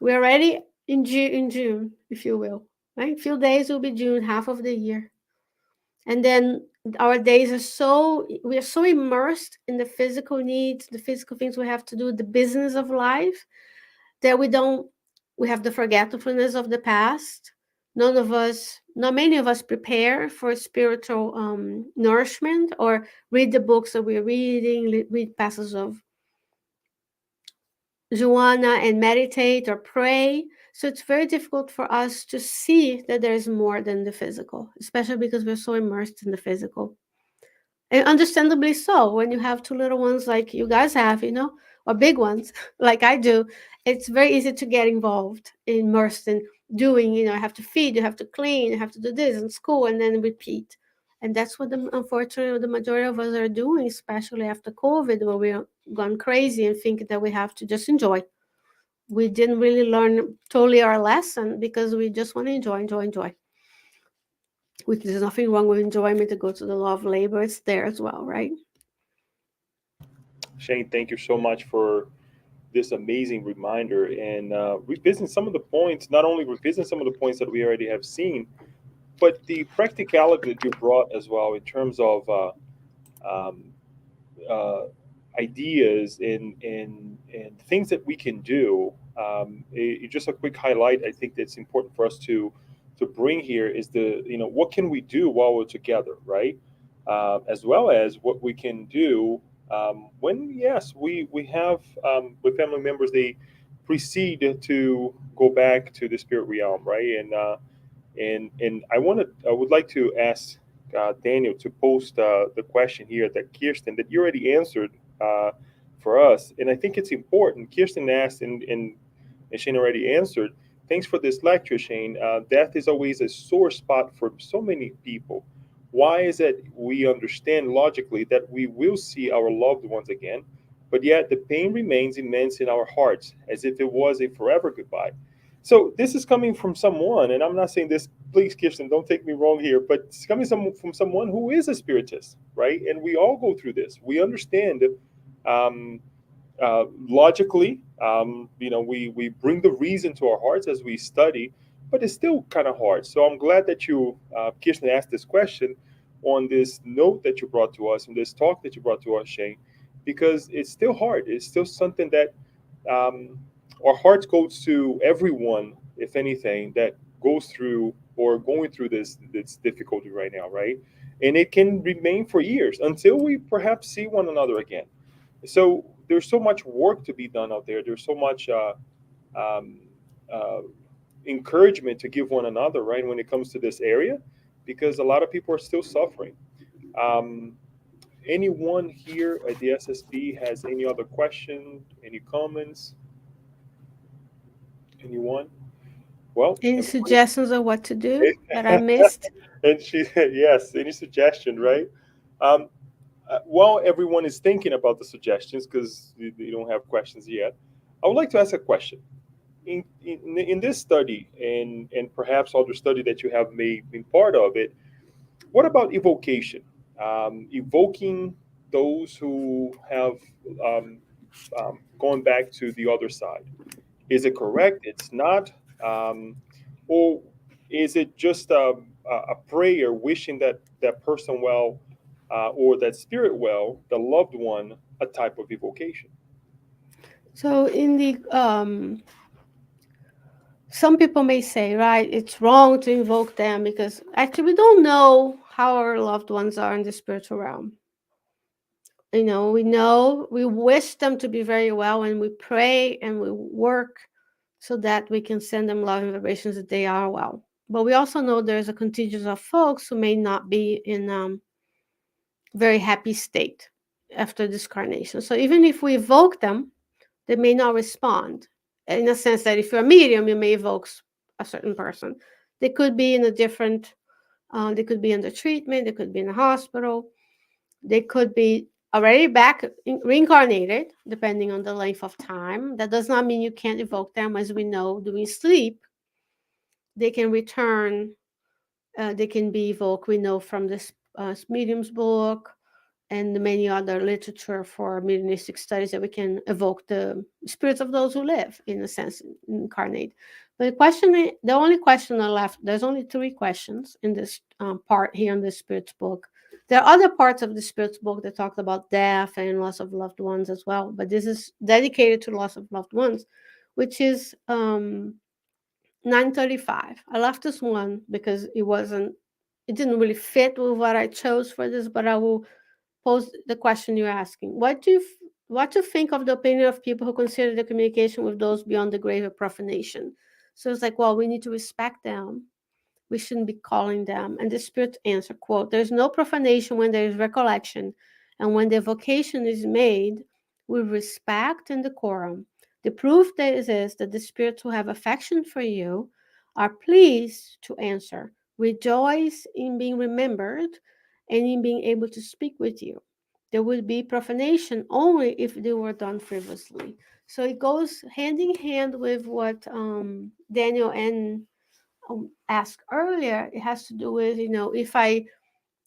we're already in June, if you will. Right? Few days will be June, half of the year. And then our days are we are so immersed in the physical needs, the physical things we have to do, the business of life, that we have the forgetfulness of the past. Not many of us prepare for spiritual nourishment or read the books that we're reading, read passages of Joanna and meditate or pray. So it's very difficult for us to see that there's more than the physical, especially because we're so immersed in the physical. And understandably so, when you have two little ones like you guys have, or big ones like I do, it's very easy to get involved, immersed in doing, I have to feed, you have to clean, you have to do this in school, and then repeat. And that's what unfortunately the majority of us are doing, especially after COVID, where we're gone crazy and think that we have to just enjoy. We didn't really learn totally our lesson because we just want to enjoy, enjoy, enjoy. Which there's nothing wrong with enjoyment to go to the law of labor. It's there as well, right? Shane, thank you so much for this amazing reminder and revisiting some of the points, not only revisiting some of the points that we already have seen, but the practicality that you brought as well in terms of um, uh, ideas and things that we can do. Just a quick highlight. I think that's important for us to bring here is the what can we do while we're together, right? As well as what we can do when yes we have with family members they proceed to go back to the spirit realm, right? And I would like to ask Daniel to post the question here that Kirsten that you already answered uh, for us, and I think it's important. Kirsten asked, and Shane already answered. Thanks for this lecture, Shane. Death is always a sore spot for so many people. Why is it we understand logically that we will see our loved ones again, but yet the pain remains immense in our hearts, as if it was a forever goodbye? So this is coming from someone, and I'm not saying this. Please, Kirsten, don't take me wrong here, but it's coming from someone who is a spiritist, right? And we all go through this. We understand um, logically. We bring the reason to our hearts as we study, but it's still kind of hard. So I'm glad that you, Kirsten, asked this question on this note that you brought to us and this talk that you brought to us, Shane, because it's still hard. It's still something that um, our hearts goes to everyone, if anything, that goes through or going through this difficulty right now, right? And it can remain for years until we perhaps see one another again. So there's so much work to be done out there. There's so much um, uh, encouragement to give one another, right, when it comes to this area, because a lot of people are still suffering. Um, Anyone here at the SSB has any other question, any comments? Anyone? Well, Any everybody. suggestions of what to do that I missed? And she, yes, any suggestion, right? Um, while everyone is thinking about the suggestions, because you don't have questions yet, I would like to ask a question. In this study, and perhaps other study that you have made been part of it, what about evocation? Evoking those who have um, gone back to the other side. Is it correct? It's not? Um, or is it just a prayer wishing that person well or that spirit well, the loved one, a type of evocation? So in the some people may say, right, it's wrong to invoke them because actually we don't know how our loved ones are in the spiritual realm. We know we wish them to be very well, and we pray and we work so that we can send them love and vibrations that they are well. But we also know there's a contingent of folks who may not be in very happy state after discarnation. So even if we evoke them, they may not respond. In a sense that if you're a medium, you may evoke a certain person. They could be in a different, they could be under treatment, they could be in a hospital, they could be already back reincarnated, depending on the length of time. That does not mean you can't evoke them. As we know, during sleep, they can return, they can be evoked. We know from this medium's book and many other literature for mediumistic studies that we can evoke the spirits of those who live, in a sense, incarnate. But the only question I left, there's only three questions in this part here in the Spirit's book. There are other parts of the Spirit's book that talk about death and loss of loved ones as well, but this is dedicated to loss of loved ones, which is 935. I left this one because it didn't really fit with what I chose for this, but I will pose the question you're asking. What do you think of the opinion of people who consider the communication with those beyond the grave a profanation? So it's like, well, we need to respect them. We shouldn't be calling them. And the Spirit answer, quote, there's no profanation when there is recollection, and when the vocation is made with respect and decorum. The proof there is that the spirits who have affection for you are pleased to answer, rejoice in being remembered, and in being able to speak with you. There would be profanation only if they were done frivolously. So it goes hand in hand with what Daniel and asked earlier. It has to do with, if I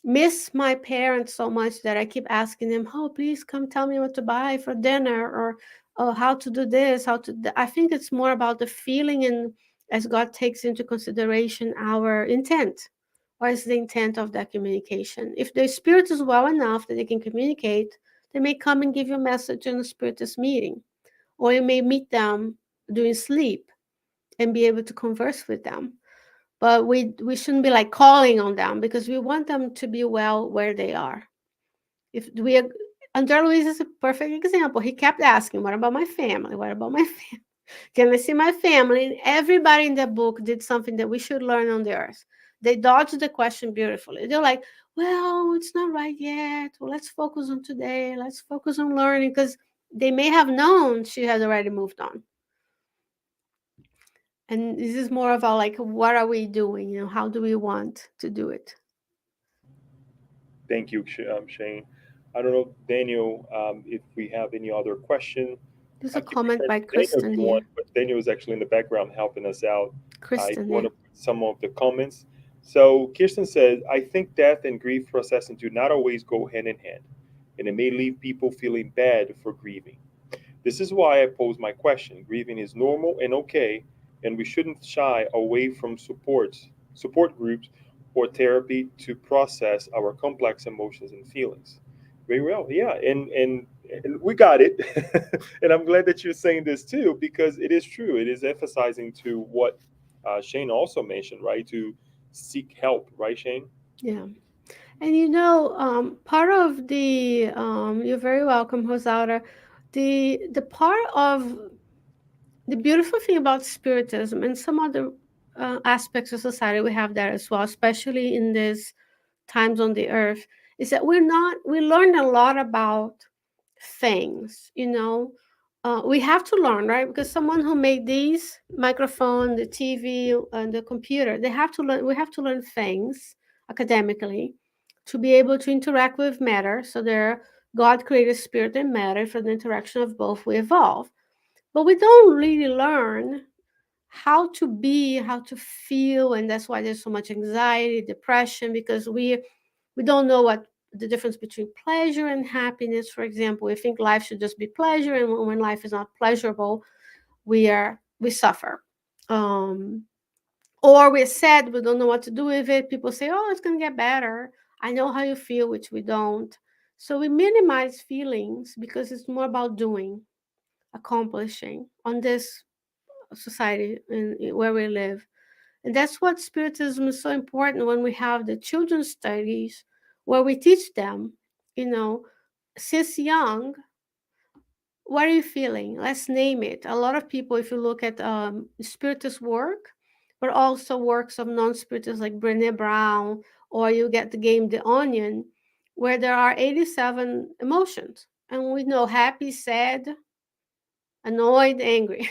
miss my parents so much that I keep asking them, oh, please come tell me what to buy for dinner, or oh, how to do this, I think it's more about the feeling, and as God takes into consideration our intent. What is the intent of that communication? If the spirit is well enough that they can communicate, they may come and give you a message in a spiritist meeting, or you may meet them during sleep and be able to converse with them. But we shouldn't be like calling on them because we want them to be well where they are. If we Andrea Luiz is a perfect example. He kept asking, what about my family? What about my family? Can I see my family? And everybody in the book did something that we should learn on the earth. They dodged the question beautifully. They're like, well, it's not right yet. Well, let's focus on today. Let's focus on learning, because they may have known she had already moved on. And this is more about like, what are we doing? How do we want to do it? Thank you, Shane. I don't know, Daniel, if we have any other question. There's I a can comment return by to Daniel if Kristen you want, here. but Daniel is actually in the background helping us out. If Kristen, you want yeah. to put some of the comments. So Kirsten says, I think death and grief processing do not always go hand in hand, and it may leave people feeling bad for grieving. This is why I pose my question. Grieving is normal and okay, and we shouldn't shy away from support groups, or therapy to process our complex emotions and feelings. Very well, yeah, and we got it. And I'm glad that you're saying this too, because it is true. It is emphasizing to what Shane also mentioned, right? To seek help, right, Shane? Yeah. And part of the you're very welcome, Rosaura. The part of the beautiful thing about spiritism and some other aspects of society we have there as well, especially in these times on the earth, is that we learn a lot about things. We have to learn, right? Because someone who made these microphone, the TV, and the computer, they have to learn. We have to learn things academically to be able to interact with matter. So there, God created spirit and matter. For the interaction of both, we evolve. But we don't really learn how to be, how to feel, and that's why there's so much anxiety, depression, because we don't know what the difference between pleasure and happiness. For example, we think life should just be pleasure, and when life is not pleasurable, we suffer. Um, or we're sad, we don't know what to do with it. People say, "Oh, it's gonna get better." I know how you feel, which we don't. So we minimize feelings because it's more about doing, accomplishing on this society where we live. And that's what Spiritism is so important when we have the children's studies where we teach them, you know, since young, what are you feeling? Let's name it. A lot of people, if you look at Spiritist work, but also works of non Spiritists like Brene Brown, or you get the game The Onion, where there are 87 emotions. And we know happy, sad, annoyed, angry.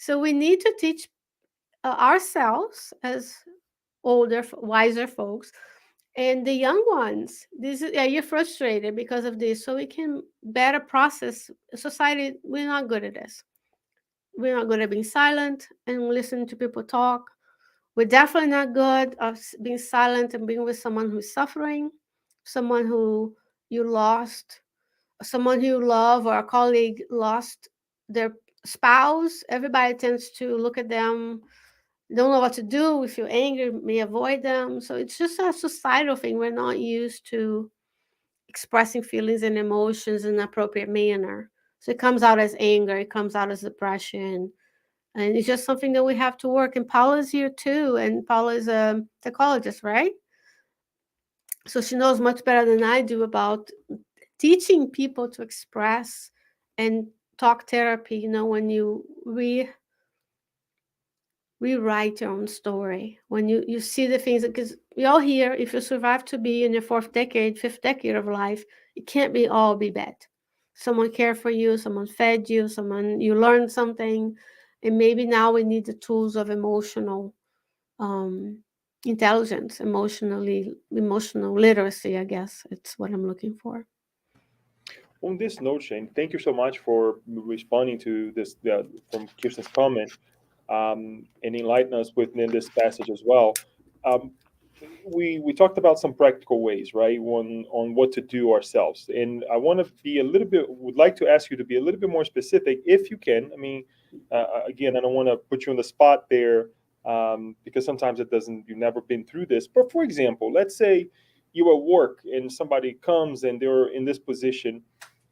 So we need to teach ourselves as older, wiser folks, and the young ones. This is, yeah, you're frustrated because of this, so we can better process. Society, we're not good at this. We're not good at being silent and listening to people talk. We're definitely not good at being silent and being with someone who's suffering, someone who you lost, someone you love, or a colleague lost their spouse. Everybody tends to look at them, don't know what to do. We feel angry, may avoid them. So it's just a societal thing. We're not used to expressing feelings and emotions in an appropriate manner. So it comes out as anger, it comes out as depression. And it's just something that we have to work. And Paula's here too. And Paula is a psychologist, right? So she knows much better than I do about teaching people to express and talk therapy. You know, when you rewrite your own story, when you see the things, because we all hear, if you survive to be in your fourth decade, fifth decade of life, it can't be all be bad. Someone cared for you, someone fed you, someone, you learned something. And maybe now we need the tools of emotional um intelligence, emotional literacy, I guess it's what I'm looking for. On this note, Shane, thank you so much for responding to this from Kirsten's comment, and enlighten us within this passage as well. Um, we talked about some practical ways, right? On what to do ourselves, and I want to be a little bit. Would like to ask you to be a little bit more specific, if you can. I mean, again, I don't want to put you on the spot there, because sometimes it doesn't. You've never been through this, but for example, let's say you're at work and somebody comes and they're in this position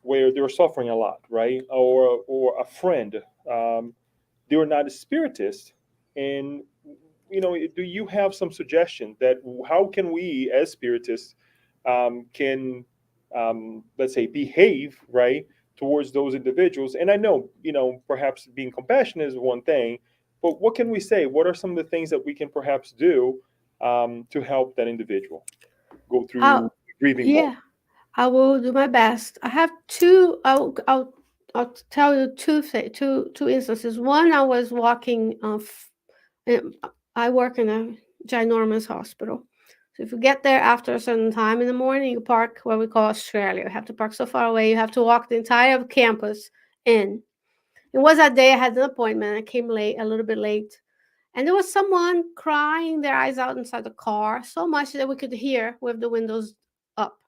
where they're suffering a lot, right? Or a friend, they're not a spiritist, and do you have some suggestion that how can we as spiritists can let's say behave right towards those individuals? And I know perhaps being compassionate is one thing, but what can we say? What are some of the things that we can perhaps do to help that individual go uh, through grieving moment? yeah, I will do my best. I have two. I'll tell you two instances. One, I was walking. I work in a ginormous hospital. So if you get there after a certain time in the morning, you park what we call Australia. You have to park so far away. You have to walk the entire campus in. It was that day I had an appointment. I came late, a little bit late, and there was someone crying their eyes out inside the car so much that we could hear with the windows up.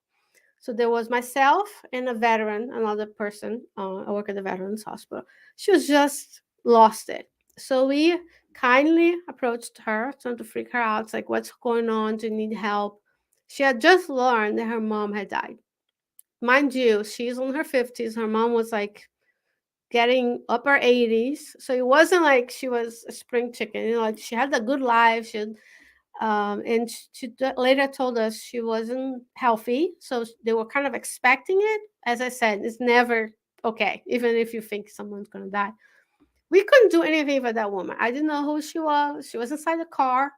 So there was myself and a veteran, another person. I work at the Veterans Hospital. She was just lost it. So we kindly approached her, trying to freak her out. It's like, what's going on? Do you need help? She had just learned that her mom had died. Mind you, she's in her 50s. Her mom was like getting upper 80s. So it wasn't like she was a spring chicken. Like she had a good life. She had and later told us she wasn't healthy, so they were kind of expecting it. As I said, it's never okay, even if you think someone's gonna die. We couldn't do anything for that woman. I didn't know who she was. She was inside the car.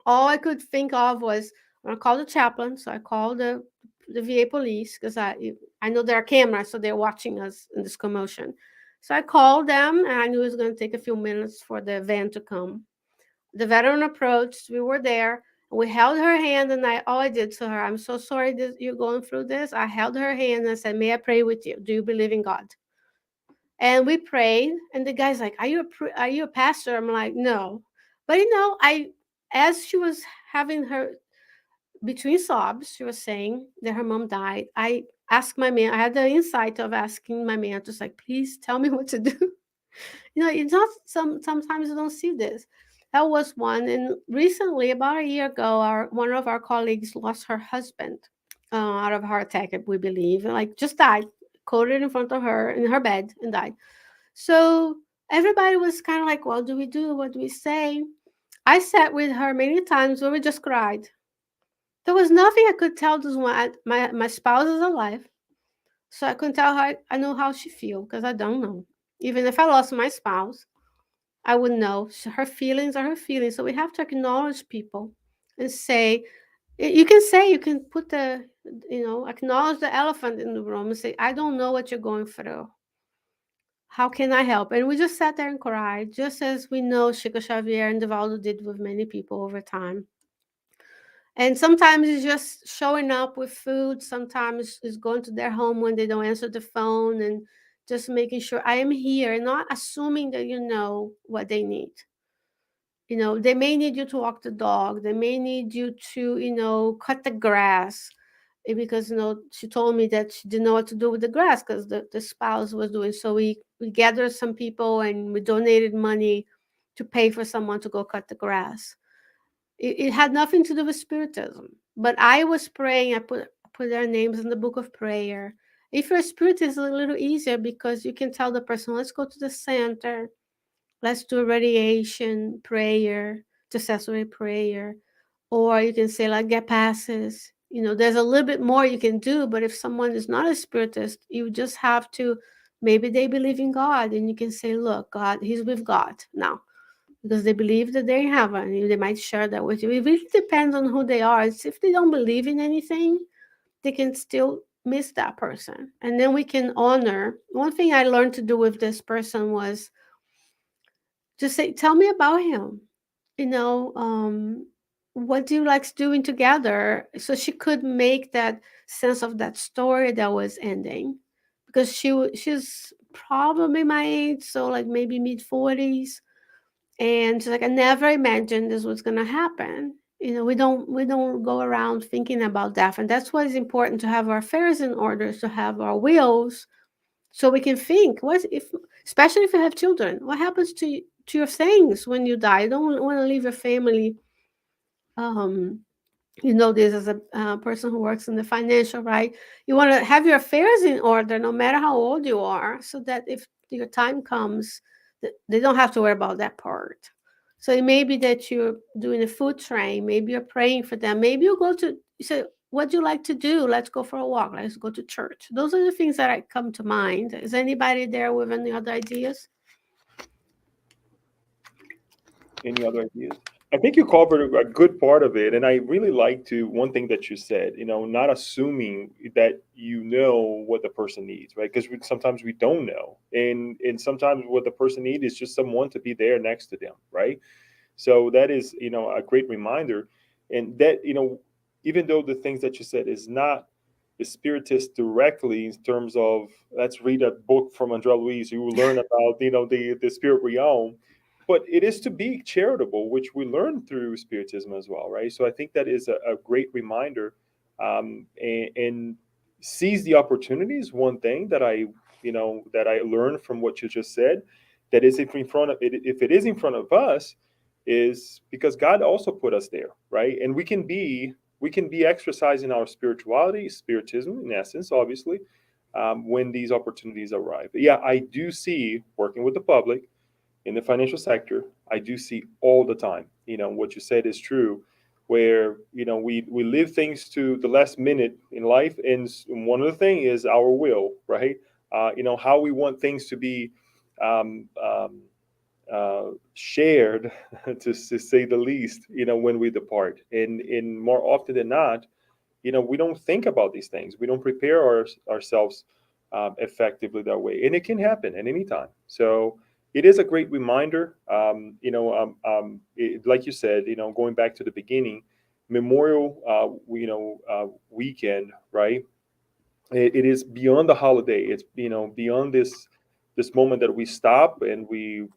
All I could think of was when I called the chaplain. So I called the VA police because I know there are cameras, so they're watching us in this commotion. So I called them, and I knew it was going to take a few minutes for the van to come. The veteran approached. We were there. And we held her hand, and all I did to her, I'm so sorry that you're going through this. I held her hand and I said, "May I pray with you? Do you believe in God?" And we prayed. And the guy's like, are you a pastor?" I'm like, "No." But as she was having her between sobs, she was saying that her mom died. I asked my man. I had the insight of asking my man, just like, "Please tell me what to do." It's not sometimes you don't see this. That was one. And recently, about a year ago, our one of our colleagues lost her husband out of a heart attack, we believe, and like just died, coded in front of her in her bed and died. So Everybody was kind of like, what do we do? What do we say? I sat with her many times where we just cried. There was nothing I could tell this one. My spouse is alive, so I couldn't tell her. I know how she feels because I don't know. Even if I lost my spouse, I would know. Her feelings are her feelings. So we have to acknowledge people and say, you can say, you can put the, acknowledge the elephant in the room and say, I don't know what you're going through. How can I help? And we just sat there and cried, just as we know Chico Xavier and Divaldo did with many people over time. And sometimes it's just showing up with food. Sometimes it's going to their home when they don't answer the phone and just making sure I am here, not assuming that you know what they need. They may need you to walk the dog. They may need you to, cut the grass because, she told me that she didn't know what to do with the grass because the spouse was doing. So we gathered some people and we donated money to pay for someone to go cut the grass. It had nothing to do with spiritism, but I was praying. I put their names in the book of prayer. If you're a spiritist, it's a little easier because you can tell the person, let's go to the center, let's do a radiation prayer, intercessory prayer, or you can say like get passes. There's a little bit more you can do, but if someone is not a spiritist, you just have to, maybe they believe in God, and you can say, look, God, he's with God now because they believe that they're in heaven. They might share that with you. It really depends on who they are. It's if they don't believe in anything, they can still miss that person. And then we can honor. One thing I learned to do with this person was just say, tell me about him. You know, um, what do you like doing together? So she could make that sense of that story that was ending, because she's probably my age, so like maybe mid 40s, and she's like, I never imagined this was gonna happen. We don't go around thinking about death, and that's why it's important to have our affairs in order, to have our wills, so we can think. What if, especially if you have children, what happens to your things when you die? You don't want to leave your family. Um, this as a person who works in the financial, right? You want to have your affairs in order, no matter how old you are, so that if your time comes, they don't have to worry about that part. So it may be that you're doing a food train. Maybe you're praying for them. Maybe you say, what do you like to do? Let's go for a walk. Let's go to church. Those are the things that come to mind. Is anybody there with any other ideas? Any other ideas? I think you covered a good part of it, and I really like to one thing that you said. Not assuming that you know what the person needs, right? Because sometimes we don't know, and sometimes what the person needs is just someone to be there next to them, right? So that is a great reminder, and that even though the things that you said is not the spiritist directly in terms of let's read a book from Andrea Luiz, you will learn about the spirit realm, but it is to be charitable, which we learn through spiritism as well, right? So I think that is a great reminder, and seize the opportunities. One thing that I learned from what you just said, that is if it is in front of us, is because God also put us there, right? And we can be exercising our spirituality, spiritism in essence, obviously, when these opportunities arrive. But yeah, I do see working with the public in the financial sector. I do see all the time. What you said is true, where we live things to the last minute in life, and one of the things is our will, right? How we want things to be um, um, shared, to say the least. When we depart, and more often than not, we don't think about these things. We don't prepare ourselves effectively that way, and it can happen at any time. So it is a great reminder. Like you said, going back to the beginning, Memorial, weekend, right? It is beyond the holiday. It's beyond this moment that we stop and we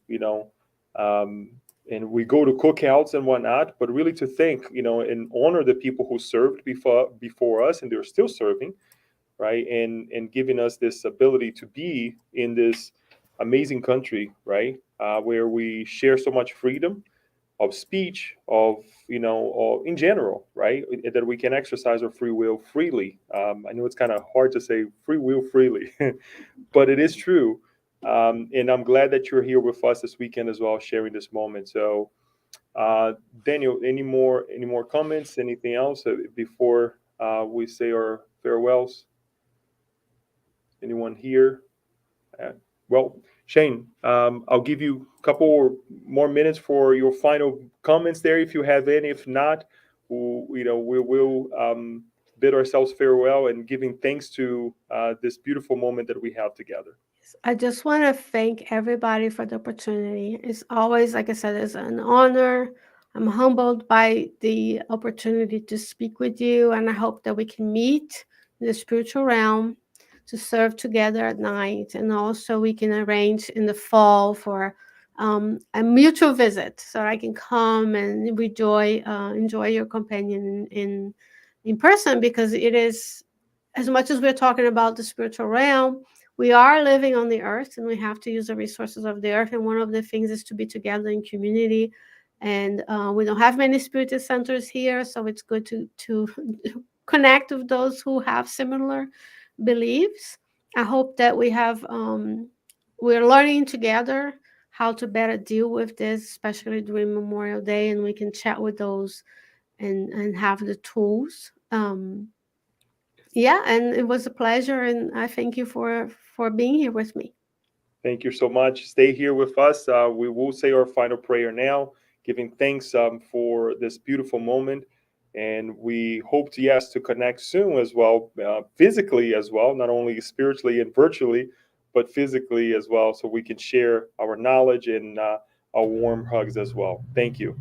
um, and we go to cookouts and whatnot, but really to think, and honor the people who served before us, and they're still serving, right? And giving us this ability to be in this amazing country, right? Where we share so much freedom of speech, of in general, right? That we can exercise our free will freely. I know it's kind of hard to say free will freely, but it is true. And I'm glad that you're here with us this weekend as well, sharing this moment. So, Daniel, any more comments? Anything else before we say our farewells? Anyone here? Uh, well, Sheyne, I'll give you a couple more minutes for your final comments there, if you have any. If not, we will bid ourselves farewell and giving thanks to this beautiful moment that we have together. I just want to thank everybody for the opportunity. It's always, like I said, it's an honor. I'm humbled by the opportunity to speak with you, and I hope that we can meet in the spiritual realm to serve together at night, and also we can arrange in the fall for a mutual visit, so I can come and enjoy your companion in person, because it is, as much as we're talking about the spiritual realm, we are living on the earth and we have to use the resources of the earth. And one of the things is to be together in community. And we don't have many spiritist centers here, so it's good to connect with those who have similar beliefs. I hope that we're learning together how to better deal with this, especially during Memorial Day, and we can chat with those and have the tools. Yeah, and it was a pleasure, and I thank you for being here with me. Thank you so much. Stay here with us. We will say our final prayer now, giving thanks for this beautiful moment. And we hope to, yes, to connect soon as well, physically as well, not only spiritually and virtually, but physically as well, so we can share our knowledge and our warm hugs as well. Thank you.